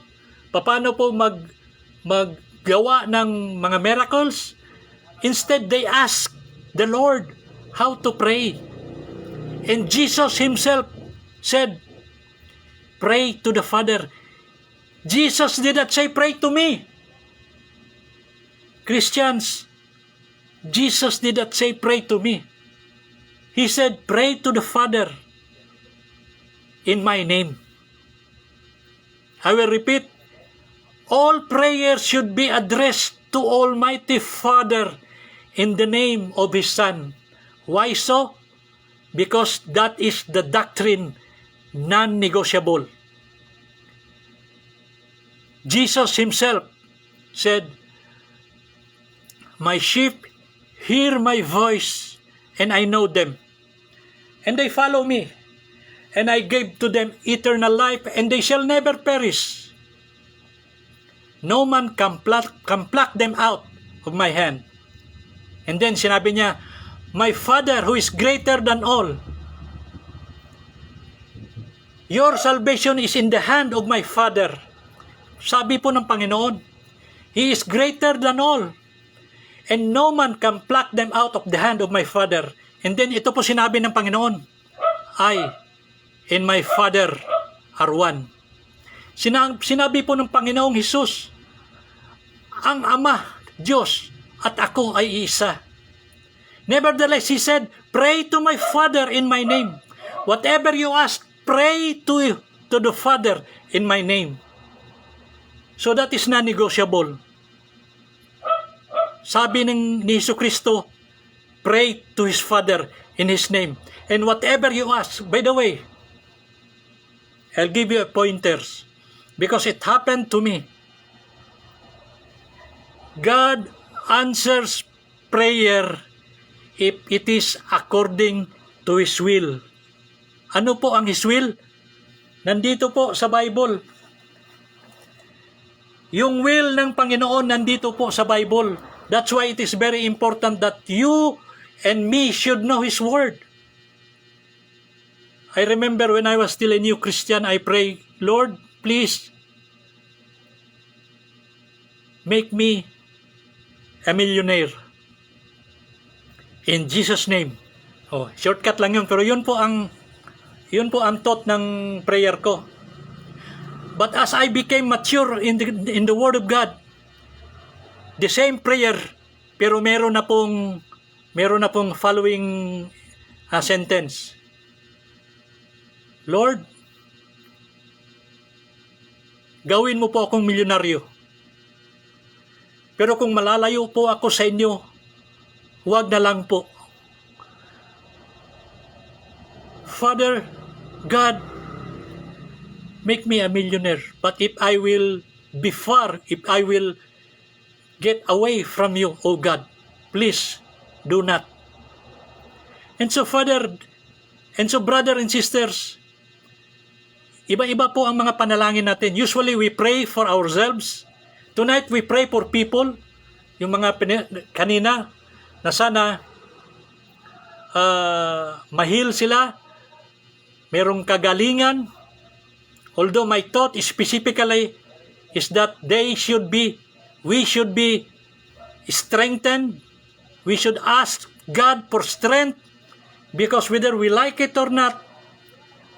paano po maggawa ng mga miracles. Instead, they asked the Lord how to pray. And Jesus Himself said, pray to the Father. Jesus did not say, pray to me. Christians, Jesus did not say, pray to me. He said, pray to the Father in my name. I will repeat, all prayers should be addressed to Almighty Father in the name of His Son. Why so? Because that is the doctrine, non-negotiable. Jesus Himself said, my sheep hear my voice, and I know them, and they follow me, and I gave to them eternal life, and they shall never perish. No man can pluck them out of my hand. And then sinabi niya, my Father who is greater than all, your salvation is in the hand of my Father. Sabi po ng Panginoon, He is greater than all, and no man can pluck them out of the hand of my Father. And then ito po sinabi ng Panginoon, I and my Father are one. Sinabi po ng Panginoong Hesus, ang Ama, Diyos, at ako ay isa. Nevertheless, He said, pray to my Father in my name. Whatever you ask, pray to the Father in my name. So that is non-negotiable. Sabi ni Jesucristo, pray to His Father in His name. And whatever you ask, by the way, I'll give you pointers because it happened to me. God answers prayer if it is according to His will. Ano po ang His will? Nandito po sa Bible. Yung will ng Panginoon nandito po sa Bible. That's why it is very important that you and me should know His Word. I remember when I was still a new Christian, I pray, Lord, please make me a millionaire. In Jesus' name. Oh, shortcut lang yun, pero yun po ang thought ng prayer ko. But as I became mature in the Word of God, the same prayer, pero meron na pong following sentence. Lord, gawin mo po akong milyonaryo. Pero kung malalayo po ako sa inyo, huwag na lang po. Father, God, make me a millionaire. But if I will be far, if I will get away from you, O God, please do not. And so Father, and so brother and sisters, iba-iba po ang mga panalangin natin. Usually we pray for ourselves. Tonight we pray for people, yung mga kanina, na sana mahil sila, merong kagalingan. Although my thought specifically is that we should be strengthened. We should ask God for strength, because whether we like it or not,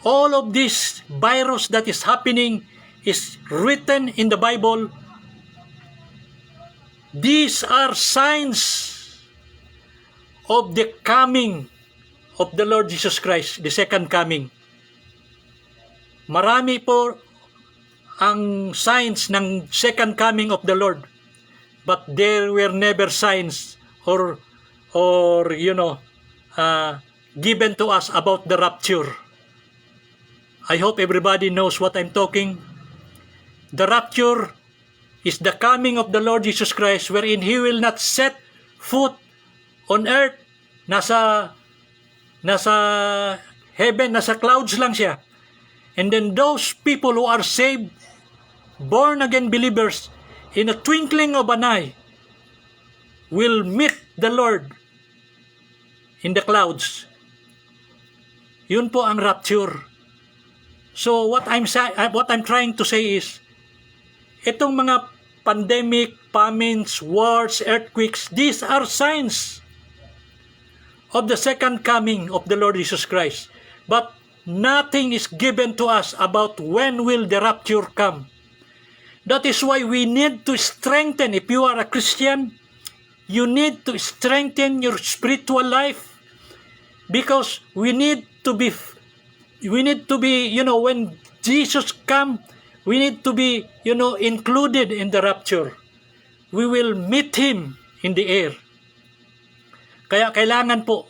all of this virus that is happening is written in the Bible. These are signs of the coming of the Lord Jesus Christ, the second coming. Marami po ang signs ng second coming of the Lord, but there were never signs or given to us about the rapture. I hope everybody knows what I'm talking. The rapture is the coming of the Lord Jesus Christ, wherein He will not set foot on earth. Nasa heaven, nasa clouds lang siya. And then those people who are saved, born again believers, in a twinkling of an eye, will meet the Lord in the clouds. Yun po ang rapture. So what I'm trying to say is, itong mga pandemic, famines, wars, earthquakes, these are signs of the second coming of the Lord Jesus Christ. But nothing is given to us about when will the rapture come. That is why we need to strengthen. If you are a Christian, you need to strengthen your spiritual life, because we need to be, when Jesus come, we need to be, included in the rapture. We will meet Him in the air. Kaya kailangan po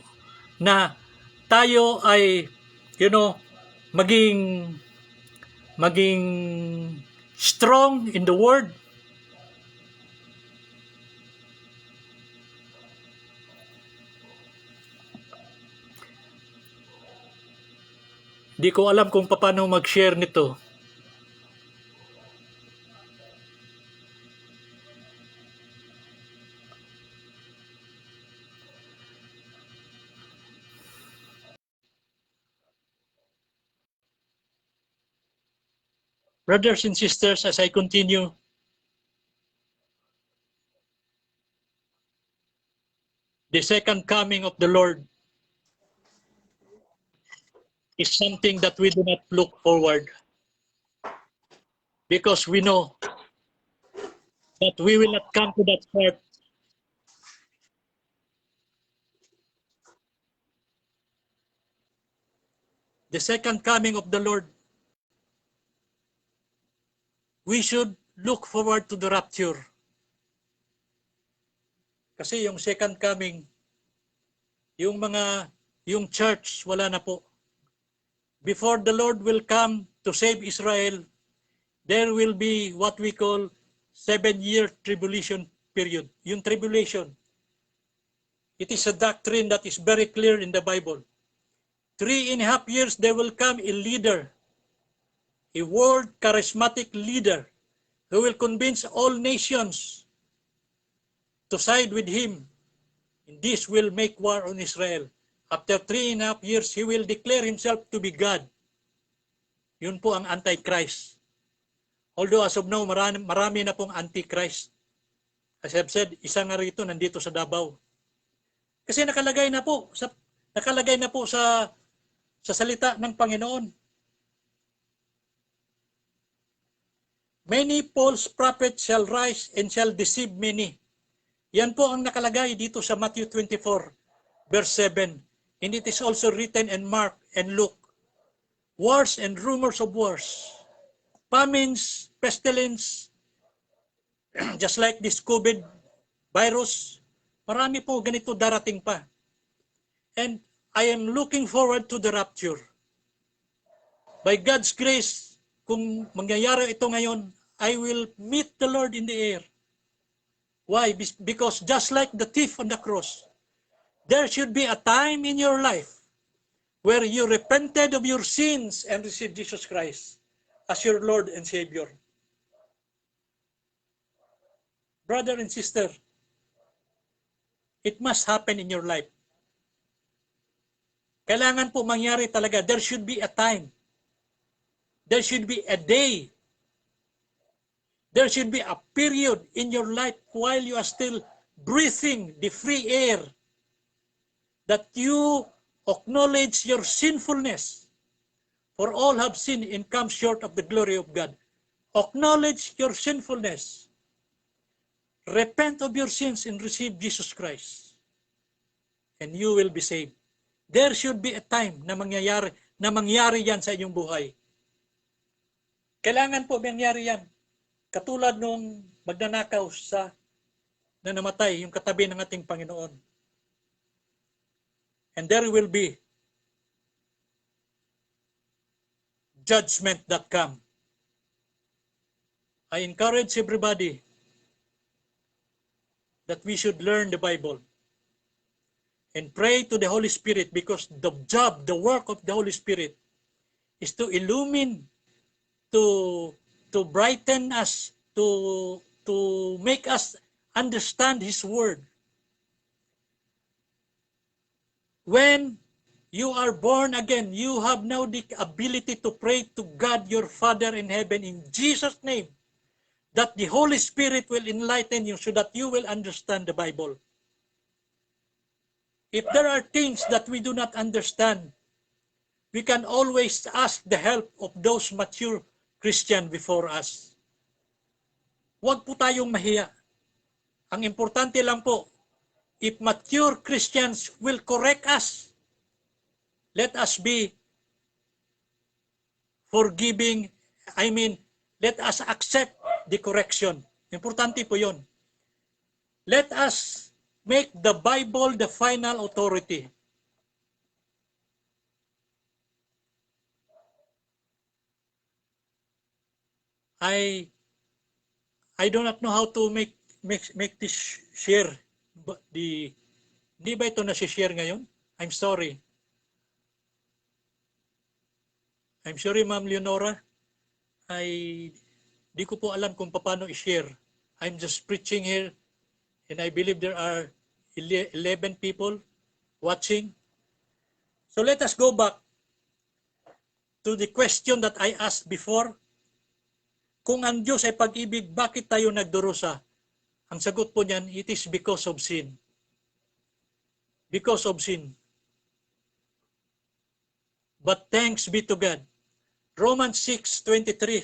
na tayo ay, maging strong in the Word. Di ko alam kung paano mag-share nito. Brothers and sisters, as I continue, the second coming of the Lord is something that we do not look forward, because we know that we will not come to that part. The second coming of the Lord, we should look forward to the rapture. Kasi yung second coming, yung church, wala na po. Before the Lord will come to save Israel, there will be what we call 7-year tribulation period. Yung tribulation, it is a doctrine that is very clear in the Bible. 3.5 years there will come a leader, a world charismatic leader, who will convince all nations to side with him. And this will make war on Israel. After 3.5 years, he will declare himself to be God. Yun po ang Antichrist. Although as of now, marami na pong Antichrist. As I've said, isa nga rito nandito sa Davao. Kasi nakalagay na po sa salita ng Panginoon. Many false prophets shall rise and shall deceive many. Yan po ang nakalagay dito sa Matthew 24, verse 7. And it is also written in Mark and Luke. Wars and rumors of wars. Famines, pestilence, just like this COVID virus. Marami po ganito darating pa. And I am looking forward to the rapture. By God's grace, kung mangyayari ito ngayon, I will meet the Lord in the air. Why? Because just like the thief on the cross, There should be a time in your life where you repented of your sins and received Jesus Christ as your Lord and Savior. Brother and sister, it must happen in your life. Kailangan po mangyari talaga. There should be a time. There should be a day. There should be a period in your life while you are still breathing the free air that you acknowledge your sinfulness. For all have sinned and come short of the glory of God. Acknowledge your sinfulness. Repent of your sins and receive Jesus Christ. And you will be saved. There should be a time na mangyari yan sa inyong buhay. Kailangan po mangyari yan. Katulad nung magnanakaw na namatay, yung katabi ng ating Panginoon. And there will be judgment that come. I encourage everybody that we should learn the Bible and pray to the Holy Spirit, because the work of the Holy Spirit is to illumine, to brighten us, to make us understand His Word. When you are born again, you have now the ability to pray to God, your Father in heaven, in Jesus' name, that the Holy Spirit will enlighten you so that you will understand the Bible. If there are things that we do not understand, we can always ask the help of those mature Christian before us. Huwag po tayong mahiya. Ang importante lang po, if mature Christians will correct us, let us be forgiving. Let us accept the correction. Importante po yun. Let us make the Bible the final authority. I do not know how to make this share. Di ba ito na-share ngayon? I'm sorry. I'm sorry, Ma'am Leonora. Di ko po alam kung paano i-share. I'm just preaching here, and I believe there are 11 people watching. So let us go back to the question that I asked before. Kung ang Diyos ay pag-ibig, bakit tayo nagdurusa? Ang sagot po niyan, it is because of sin. Because of sin. But thanks be to God. Romans 6:23.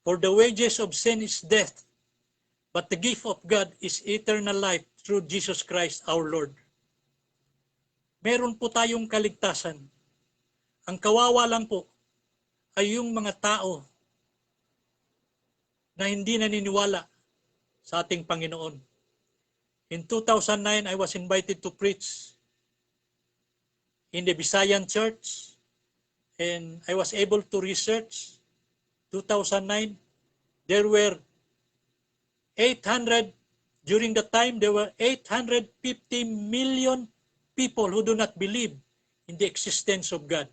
For the wages of sin is death, but the gift of God is eternal life through Jesus Christ our Lord. Meron po tayong kaligtasan. Ang kawawa lang po ay yung mga tao na hindi naniniwala sa ating Panginoon. In 2009, I was invited to preach in the Visayan Church, and I was able to research 2009. There were 800, during the time, there were 850 million people who do not believe in the existence of God.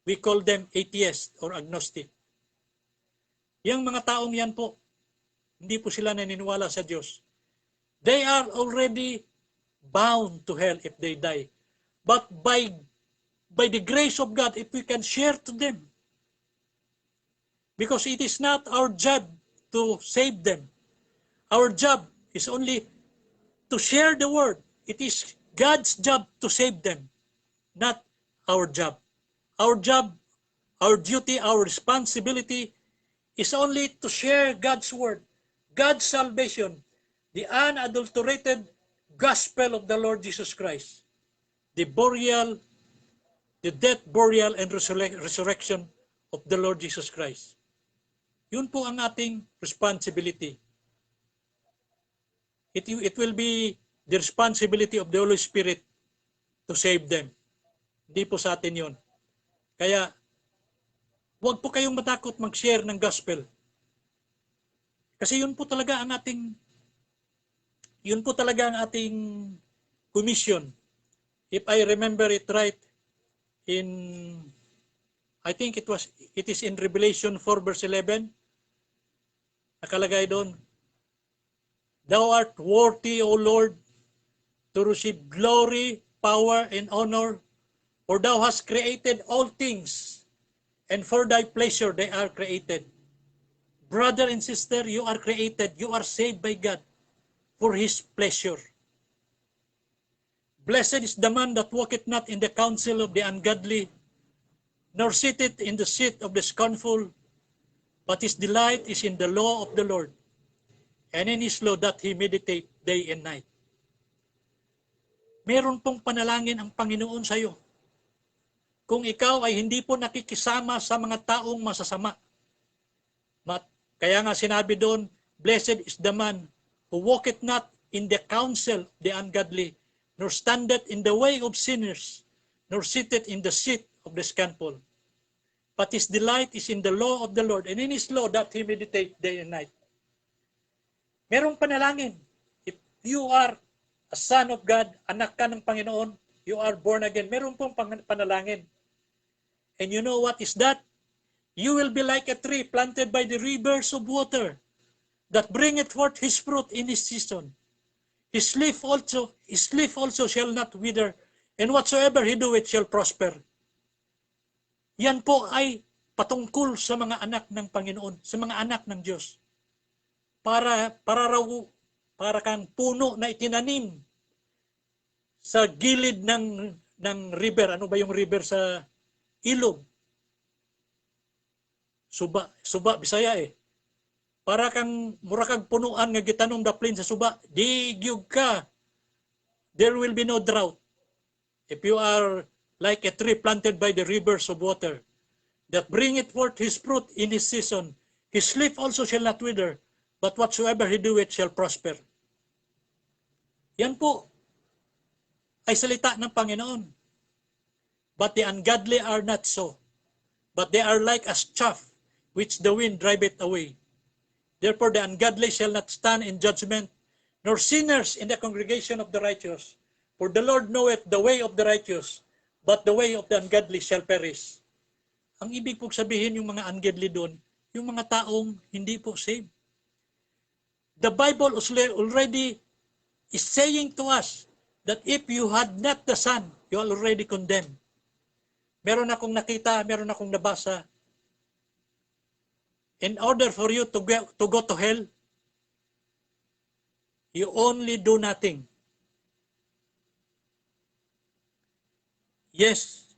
We call them atheist or agnostic. Yung mga taong yan po, hindi po sila naniniwala sa Diyos. They are already bound to hell if they die. But by the grace of God, if we can share to them, because it is not our job to save them. Our job is only to share the word. It is God's job to save them, not our job. Our job, our duty, our responsibility is only to share God's word, God's salvation, the unadulterated gospel of the Lord Jesus Christ, the death, burial, and resurrection of the Lord Jesus Christ. Yun po ang ating responsibility. It will be the responsibility of the Holy Spirit to save them. Hindi po sa atin yun. Kaya, huwag po kayong matakot mag-share ng gospel. Kasi yun po talaga ang ating commission. If I remember it right, I think it is in Revelation 4 verse 11, nakalagay doon, Thou art worthy, O Lord, to receive glory, power, and honor, for thou hast created all things, and for thy pleasure they are created. Brother and sister, you are created, you are saved by God for His pleasure. Blessed is the man that walketh not in the counsel of the ungodly, nor sitteth in the seat of the scornful, but his delight is in the law of the Lord, and in His law that he meditate day and night. Meron pong panalangin ang Panginoon sa iyo. Kung ikaw ay hindi po nakikisama sa mga taong masasama. Kaya nga sinabi doon, Blessed is the man who walketh not in the counsel of the ungodly, nor standeth in the way of sinners, nor sitteth in the seat of the scornful. But his delight is in the law of the Lord, and in His law that he meditate day and night. Merong panalangin. If you are a son of God, anak ka ng Panginoon, you are born again. Meron pong panalangin. And you know what is that? You will be like a tree planted by the rivers of water, that bringeth forth his fruit in his season. His leaf also shall not wither, and whatsoever he doeth shall prosper. Yan po ay patungkol sa mga anak ng Panginoon, sa mga anak ng Diyos. Para kang puno na itinanim sa gilid ng river. Ano ba yung river sa ilog? Suba Bisaya eh. Para kang murakag punuan nga gitanong daplin sa suba, digyug ka. There will be no drought. If you are like a tree planted by the rivers of water, that bringeth forth his fruit in his season, his leaf also shall not wither, but whatsoever he doeth shall prosper. Yan po ay salita ng Panginoon. But the ungodly are not so, but they are like as chaff, which the wind driveth away. Therefore the ungodly shall not stand in judgment, nor sinners in the congregation of the righteous. For the Lord knoweth the way of the righteous, but the way of the ungodly shall perish. Ang ibig po sabihin yung mga ungodly doon, yung mga taong hindi po saved. The Bible already is saying to us that if you had not the Son, you are already condemned. Meron akong nakita, meron akong nabasa. In order for you to go to hell, you only do nothing. Yes,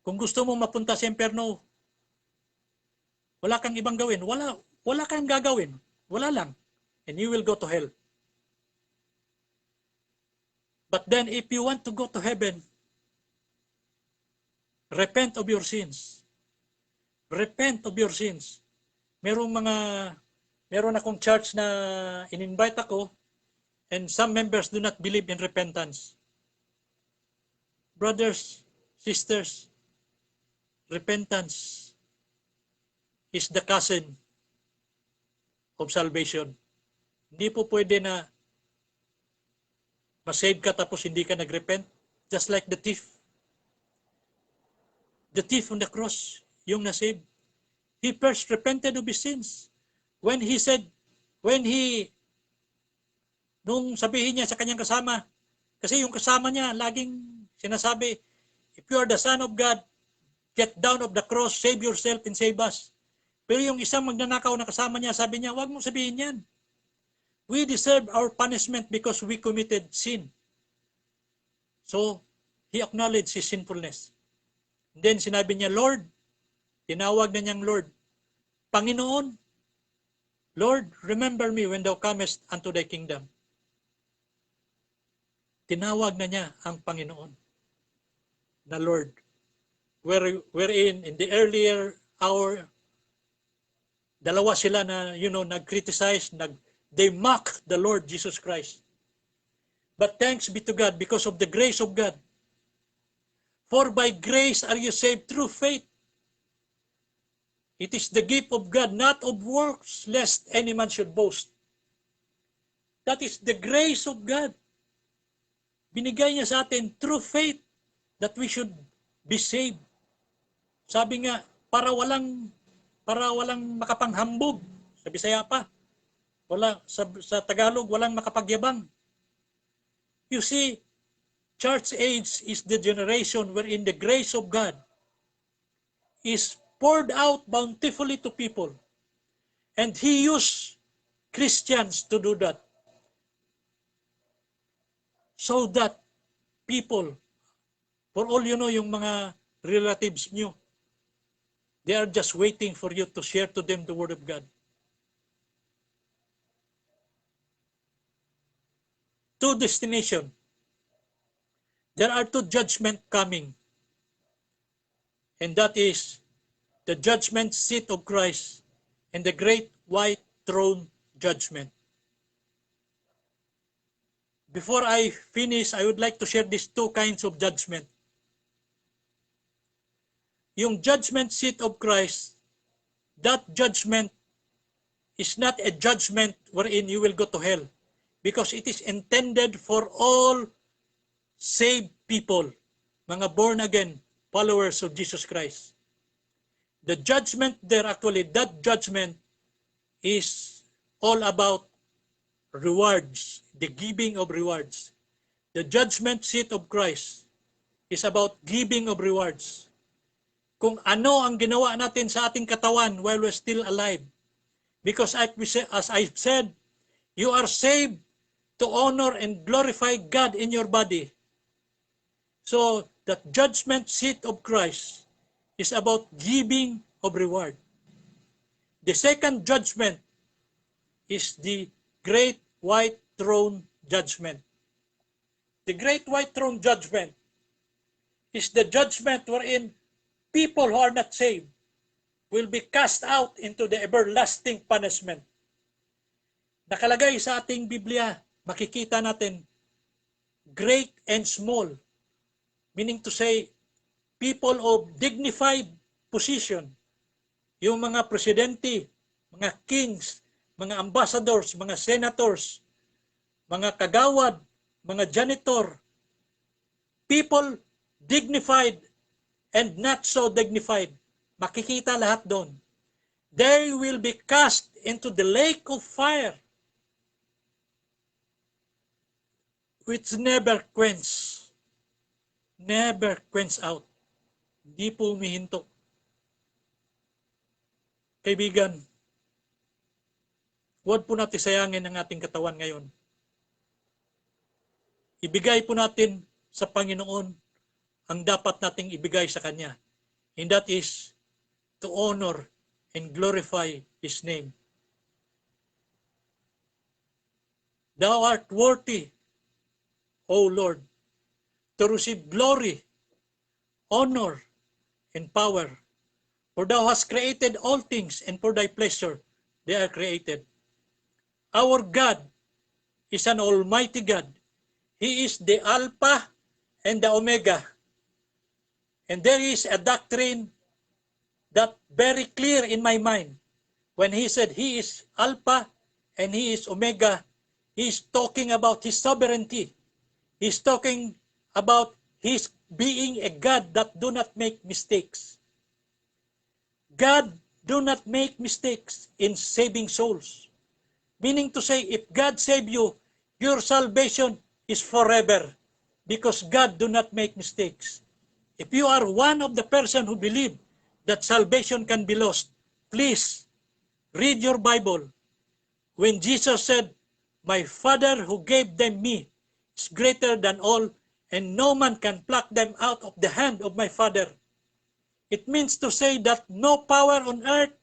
kung gusto mo mapunta sa impyerno, wala kang ibang gawin. Wala kang gagawin. Wala lang. And you will go to hell. But then if you want to go to heaven, repent of your sins. Repent of your sins. Meron akong church na in-invite ako, and some members do not believe in repentance. Brothers, sisters, repentance is the cousin of salvation. Hindi po pwede na masave ka tapos hindi ka nagrepent. Just like the thief. The thief on the cross, yung nasave. He first repented of his sins. Nung sabihin niya sa kanyang kasama, kasi yung kasama niya, laging sinasabi, if you are the Son of God, get down of the cross, save yourself and save us. Pero yung isang magnanakaw na kasama niya, sabi niya, wag mong sabihin yan. We deserve our punishment because we committed sin. So, he acknowledged his sinfulness. And then sinabi niya, Lord, tinawag na niyang Lord, Panginoon, Lord, remember me when thou comest unto thy kingdom. Tinawag na niya ang Panginoon na Lord. Wherein in the earlier hour, dalawa sila na, nag-criticize, they mock the Lord Jesus Christ. But thanks be to God because of the grace of God. For by grace are you saved through faith. It is the gift of God, not of works, lest any man should boast. That is the grace of God. Binigay niya sa atin through faith that we should be saved. Sabi nga, para walang makapanghambog. Sa Bisaya pa. Sa Tagalog, walang makapagyabang. You see, church age is the generation wherein the grace of God is poured out bountifully to people. And He used Christians to do that. So that people, for all you know, yung mga relatives nyo, they are just waiting for you to share to them the Word of God. Two destination. There are two judgment coming. And that is the judgment seat of Christ and the great white throne judgment. Before I finish, I would like to share these two kinds of judgment. Yung judgment seat of Christ, that judgment is not a judgment wherein you will go to hell, because it is intended for all saved people, mga born again followers of Jesus Christ. The judgment there, actually, that judgment is all about rewards, the giving of rewards. The judgment seat of Christ is about giving of rewards. Kung ano ang ginawa natin sa ating katawan while we're still alive. Because as I've said, you are saved to honor and glorify God in your body. So, that judgment seat of Christ is about giving of reward. The second judgment is the great white throne judgment. The great white throne judgment is the judgment wherein people who are not saved will be cast out into the everlasting punishment. Nakalagay sa ating Biblia, makikita natin, great and small, meaning to say, people of dignified position, yung mga presidente, mga kings, mga ambassadors, mga senators, mga kagawad, mga janitor, people dignified and not so dignified, makikita lahat doon. They will be cast into the lake of fire which never quench out. Hindi po humihinto. Kaibigan, huwag po natin sayangin ang ating katawan ngayon. Ibigay po natin sa Panginoon ang dapat nating ibigay sa Kanya. And that is to honor and glorify His name. Thou art worthy, O Lord, to receive glory, honor, and power. For Thou hast created all things, and for Thy pleasure they are created. Our God is an almighty God. He is the Alpha and the Omega. And there is a doctrine that very clear in my mind. When He said He is Alpha and He is Omega, He is talking about His sovereignty. He is talking about His being a God that do not make mistakes. God do not make mistakes in saving souls. Meaning to say, if God save you, your salvation is forever, because God do not make mistakes. If you are one of the person who believe that salvation can be lost, please read your Bible. When Jesus said, "My Father who gave them me is greater than all, and no man can pluck them out of the hand of my Father," it means to say that no power on earth,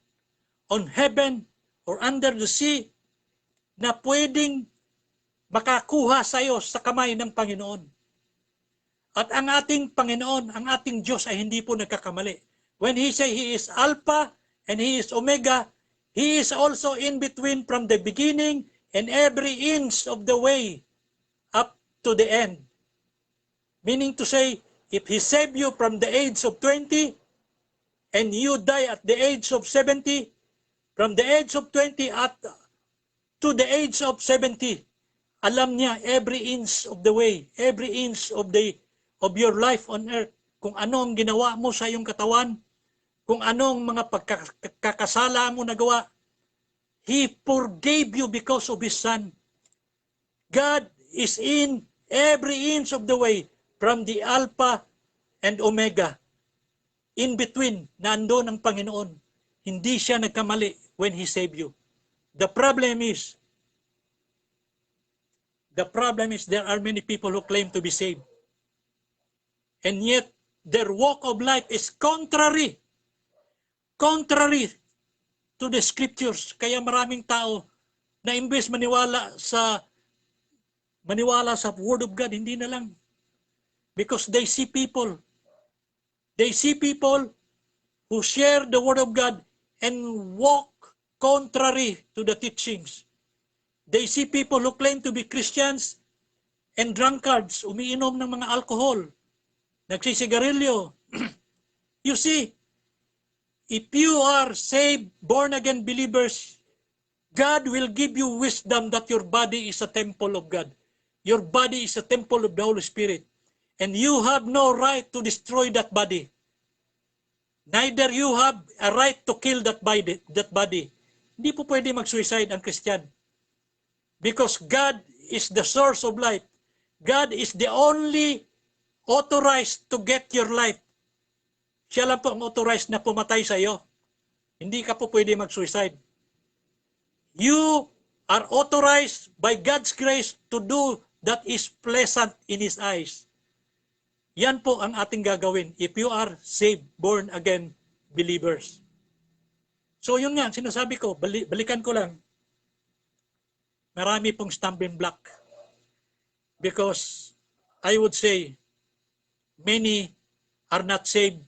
on heaven, or under the sea na pwedeng makakuha sa iyo sa kamay ng Panginoon. At ang ating Panginoon, ang ating Diyos ay hindi po nagkakamali. When He say He is Alpha and He is Omega, He is also in between from the beginning and every inch of the way up to the end. Meaning to say, if He saved you from the age of 20 and you die at the age of 70, from the age of 20 to the age of 70, Alam niya every inch of the way, every inch of your life on earth. Kung ano ang ginawa mo sa iyong katawan, kung anong mga pagkakasala mo nagawa, He forgave you because of His Son. God is in every inch of the way, from the Alpha and Omega. In between, nandoon ang Panginoon. Hindi siya nagkamali when He saved you. The problem is there are many people who claim to be saved. And yet, their walk of life is contrary to the scriptures. Kaya maraming tao na imbes maniwala sa Word of God, hindi na lang. Because they see people who share the Word of God and walk contrary to the teachings. They see people who claim to be Christians and drunkards, umiinom ng mga alcohol, nagsisigarilyo. You see, if you are saved, born-again believers, God will give you wisdom that your body is a temple of God. Your body is a temple of the Holy Spirit. And you have no right to destroy that body. Neither you have a right to kill that body. Hindi po pwede mag-suicide ang Christian. Because God is the source of life. God is the only authorized to get your life. Siya lang po ang authorized na pumatay sa iyo. Hindi ka po pwede mag-suicide. You are authorized by God's grace to do that is pleasant in His eyes. Yan po ang ating gagawin if you are saved, born again believers. So yun nga, sinasabi ko, balikan ko lang. Marami pong stumbling block. Because I would say, many are not saved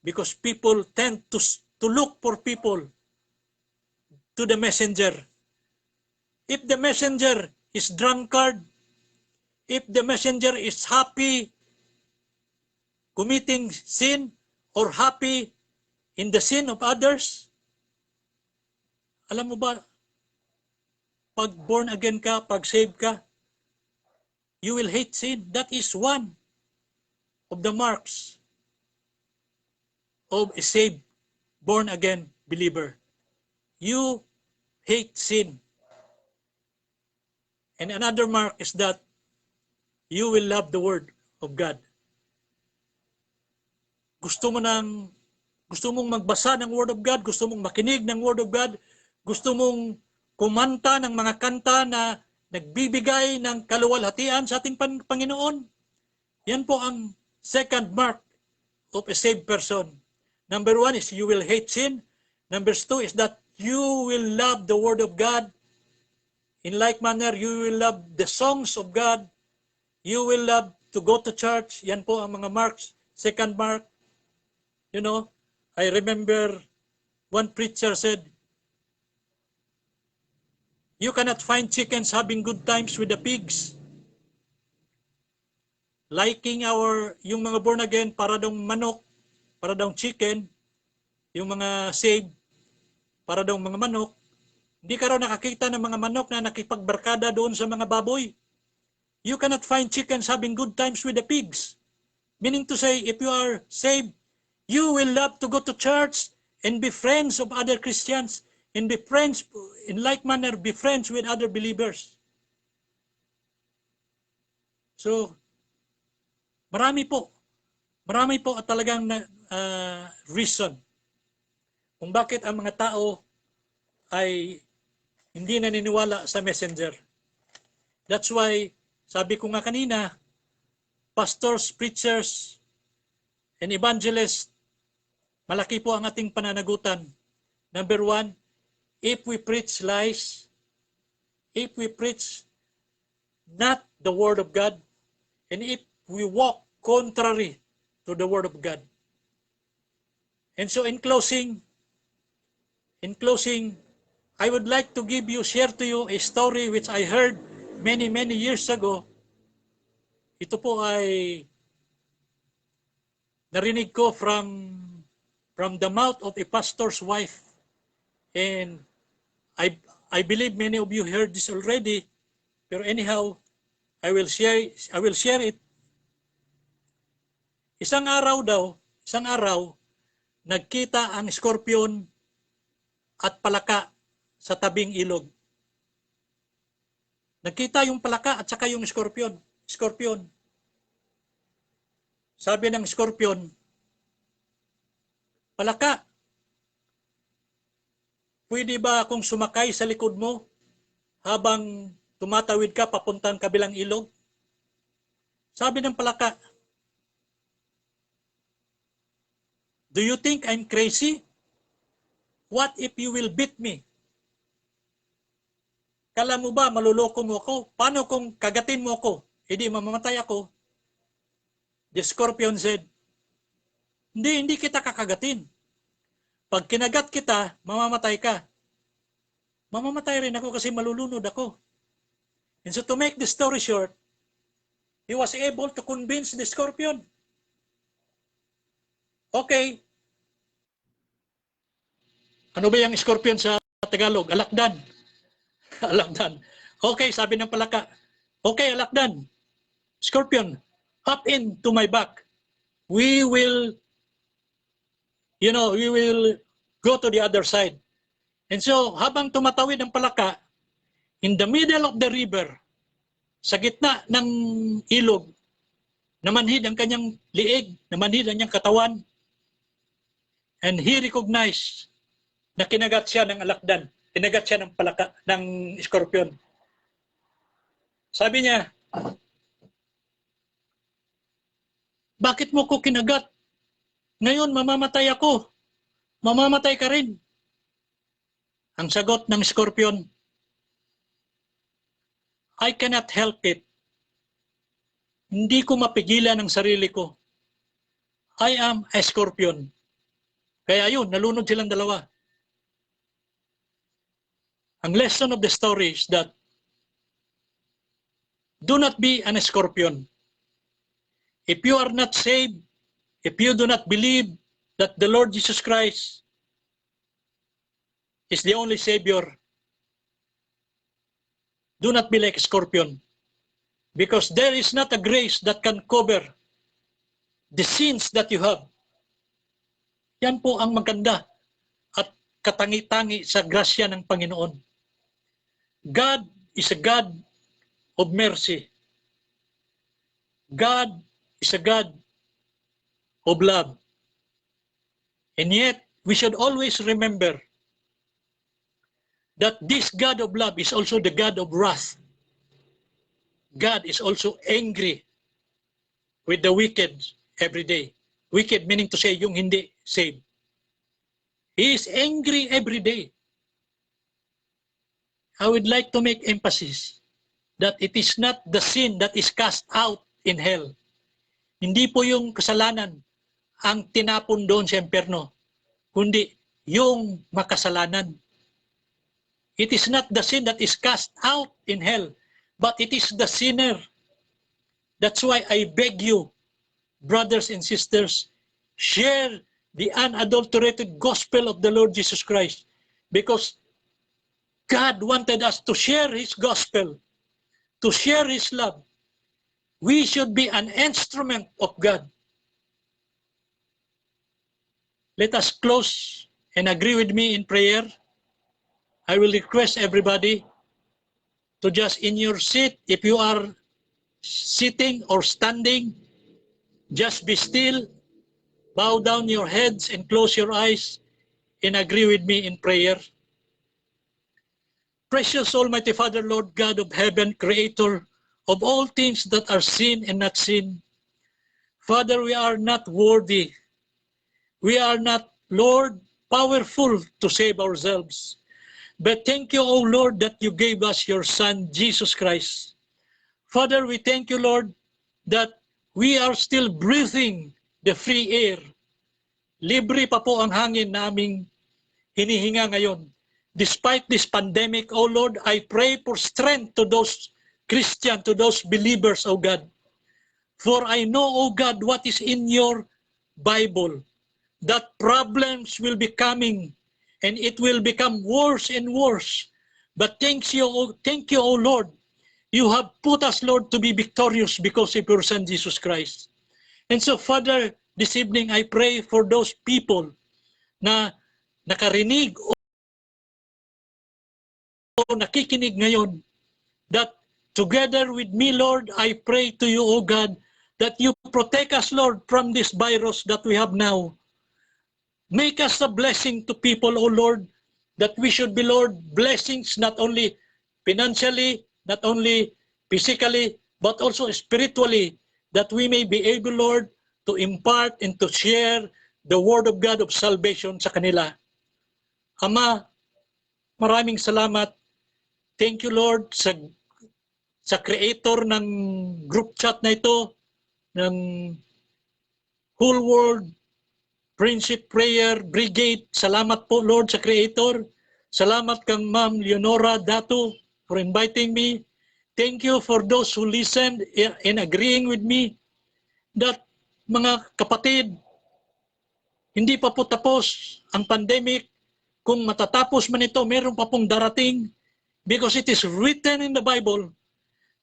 because people tend to look for people to the messenger. If the messenger is drunkard, if the messenger is happy committing sin or happy in the sin of others, alam mo ba, pag born again ka, pag saved ka, you will hate sin. That is one of the marks of a saved, born again believer. You hate sin. And another mark is that you will love the Word of God. Gusto mong magbasa ng Word of God, gusto mong makinig ng Word of God, gusto mong kumanta ng mga kanta na nagbibigay ng kaluwalhatian sa ating Panginoon. Yan po ang second mark of a saved person. Number one is you will hate sin. Number two is that you will love the Word of God. In like manner, you will love the songs of God. You will love to go to church. Yan po ang mga marks. Second mark. You know, I remember one preacher said, you cannot find chickens having good times with the pigs. Liking yung mga born again, para daw manok, para daw chicken, yung mga saved, para daw mga manok. Hindi ka raw nakakita ng mga manok na nakipagbarkada doon sa mga baboy. You cannot find chickens having good times with the pigs. Meaning to say, if you are saved, you will love to go to church and be friends of other Christians, and be friends, in like manner, be friends with other believers. So, marami po at talagang reason kung bakit ang mga tao ay hindi naniniwala sa messenger. That's why, sabi ko nga kanina, pastors, preachers, and evangelists, malaki po ang ating pananagutan. Number one, if we preach lies, if we preach not the Word of God, and if we walk contrary to the Word of God. And so in closing, I would like to share to you a story which I heard many years ago. Ito po ay narinig ko from the mouth of a pastor's wife. And I believe many of you heard this already. Pero anyhow, I will share it. Isang araw, nagkita ang scorpion at palaka sa tabing ilog. Nagkita yung palaka at saka yung scorpion. Sabi ng scorpion, palaka, pwede ba akong sumakay sa likod mo habang tumatawid ka papuntang kabilang ilog? Sabi ng palaka, do you think I'm crazy? What if you will beat me? Kala mo ba maluloko mo ako? Paano kung kagatin mo ako? Hindi mamamatay ako. The scorpion said, hindi kita kakagatin. Pag kinagat kita, mamamatay ka. Mamamatay rin ako kasi malulunod ako. And so to make the story short, he was able to convince the scorpion. Okay. Ano ba yung scorpion sa Tagalog? Alakdan. Alakdan. Okay, sabi ng palaka. Okay, alakdan. Scorpion, hop into my back. We will go to the other side. And so, habang tumatawid ang palaka, in the middle of the river, sa gitna ng ilog, namanhid ang kanyang liig, namanhid ang kanyang katawan, and he recognized na kinagat siya ng alakdan, kinagat siya ng palaka, ng scorpion. Sabi niya, bakit mo ko kinagat? Ngayon mamamatay ako. Mamamatay ka rin. Ang sagot ng scorpion, I cannot help it. Hindi ko mapigilan ang sarili ko. I am a scorpion. Kaya yun, nalunod silang dalawa. Ang lesson of the story is that do not be an scorpion. If you are not saved, if you do not believe that the Lord Jesus Christ is the only Savior, do not be like a scorpion. Because there is not a grace that can cover the sins that you have. Yan po ang maganda at katangi-tangi sa grasya ng Panginoon. God is a God of mercy. God is a God of love. And yet, we should always remember that this God of love is also the God of wrath. God is also angry with the wicked every day. Wicked meaning to say yung hindi saved. He is angry every day. I would like to make emphasis that it is not the sin that is cast out in hell. Hindi po yung kasalanan ang tinapon doon sa impyerno, kundi yung makasalanan. It is not the sin that is cast out in hell, but it is the sinner. That's why I beg you, brothers and sisters, share the unadulterated gospel of the Lord Jesus Christ, because God wanted us to share His gospel, to share His love. We should be an instrument of God. Let us close and agree with me in prayer. I will request everybody to just in your seat, if you are sitting or standing, just be still, bow down your heads and close your eyes and agree with me in prayer. Precious Almighty Father, Lord God of heaven, Creator of all things that are seen and not seen. Father, we are not worthy. We are not, Lord, powerful to save ourselves. But thank you, O Lord, that you gave us your Son, Jesus Christ. Father, we thank you, Lord, that we are still breathing the free air. Libre pa po ang hangin naming hinihinga ngayon. Despite this pandemic, O Lord, I pray for strength to those Christians, to those believers, O God. For I know, O God, what is in your Bible, that problems will be coming and it will become worse and worse. But thank you, O Lord, You have put us, Lord, to be victorious because of your Son, Jesus Christ. And so, Father, this evening, I pray for those people na nakarinig o nakikinig ngayon, that together with me, Lord, I pray to you, O God, that you protect us, Lord, from this virus that we have now. Make us a blessing to people, O Lord, that we should be, Lord, blessings not only financially, not only physically, but also spiritually, that we may be able, Lord, to impart and to share the word of God of salvation sa kanila. Ama, maraming salamat. Thank you, Lord, sa creator ng group chat na ito, ng Whole World Friendship Prayer Brigade. Salamat po, Lord, sa creator. Salamat kang Ma'am Leonora Dato for inviting me. Thank you for those who listened and agreeing with me that, mga kapatid, hindi pa po tapos ang pandemic. Kung matatapos man ito, meron pa pong darating, because it is written in the Bible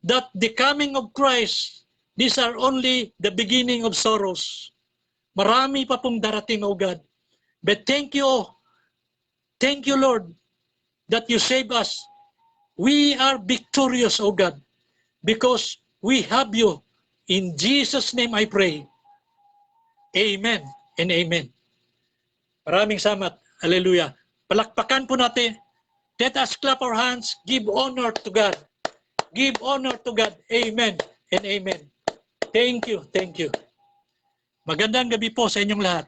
that the coming of Christ, these are only the beginning of sorrows. Marami pa pong darating, O God. But thank you, Lord, that you save us. We are victorious, O God, because we have you. In Jesus' name I pray. Amen and amen. Maraming salamat. Hallelujah. Palakpakan po natin. Let us clap our hands. Give honor to God. Give honor to God. Amen and amen. Thank you. Thank you. Magandang gabi po sa inyong lahat.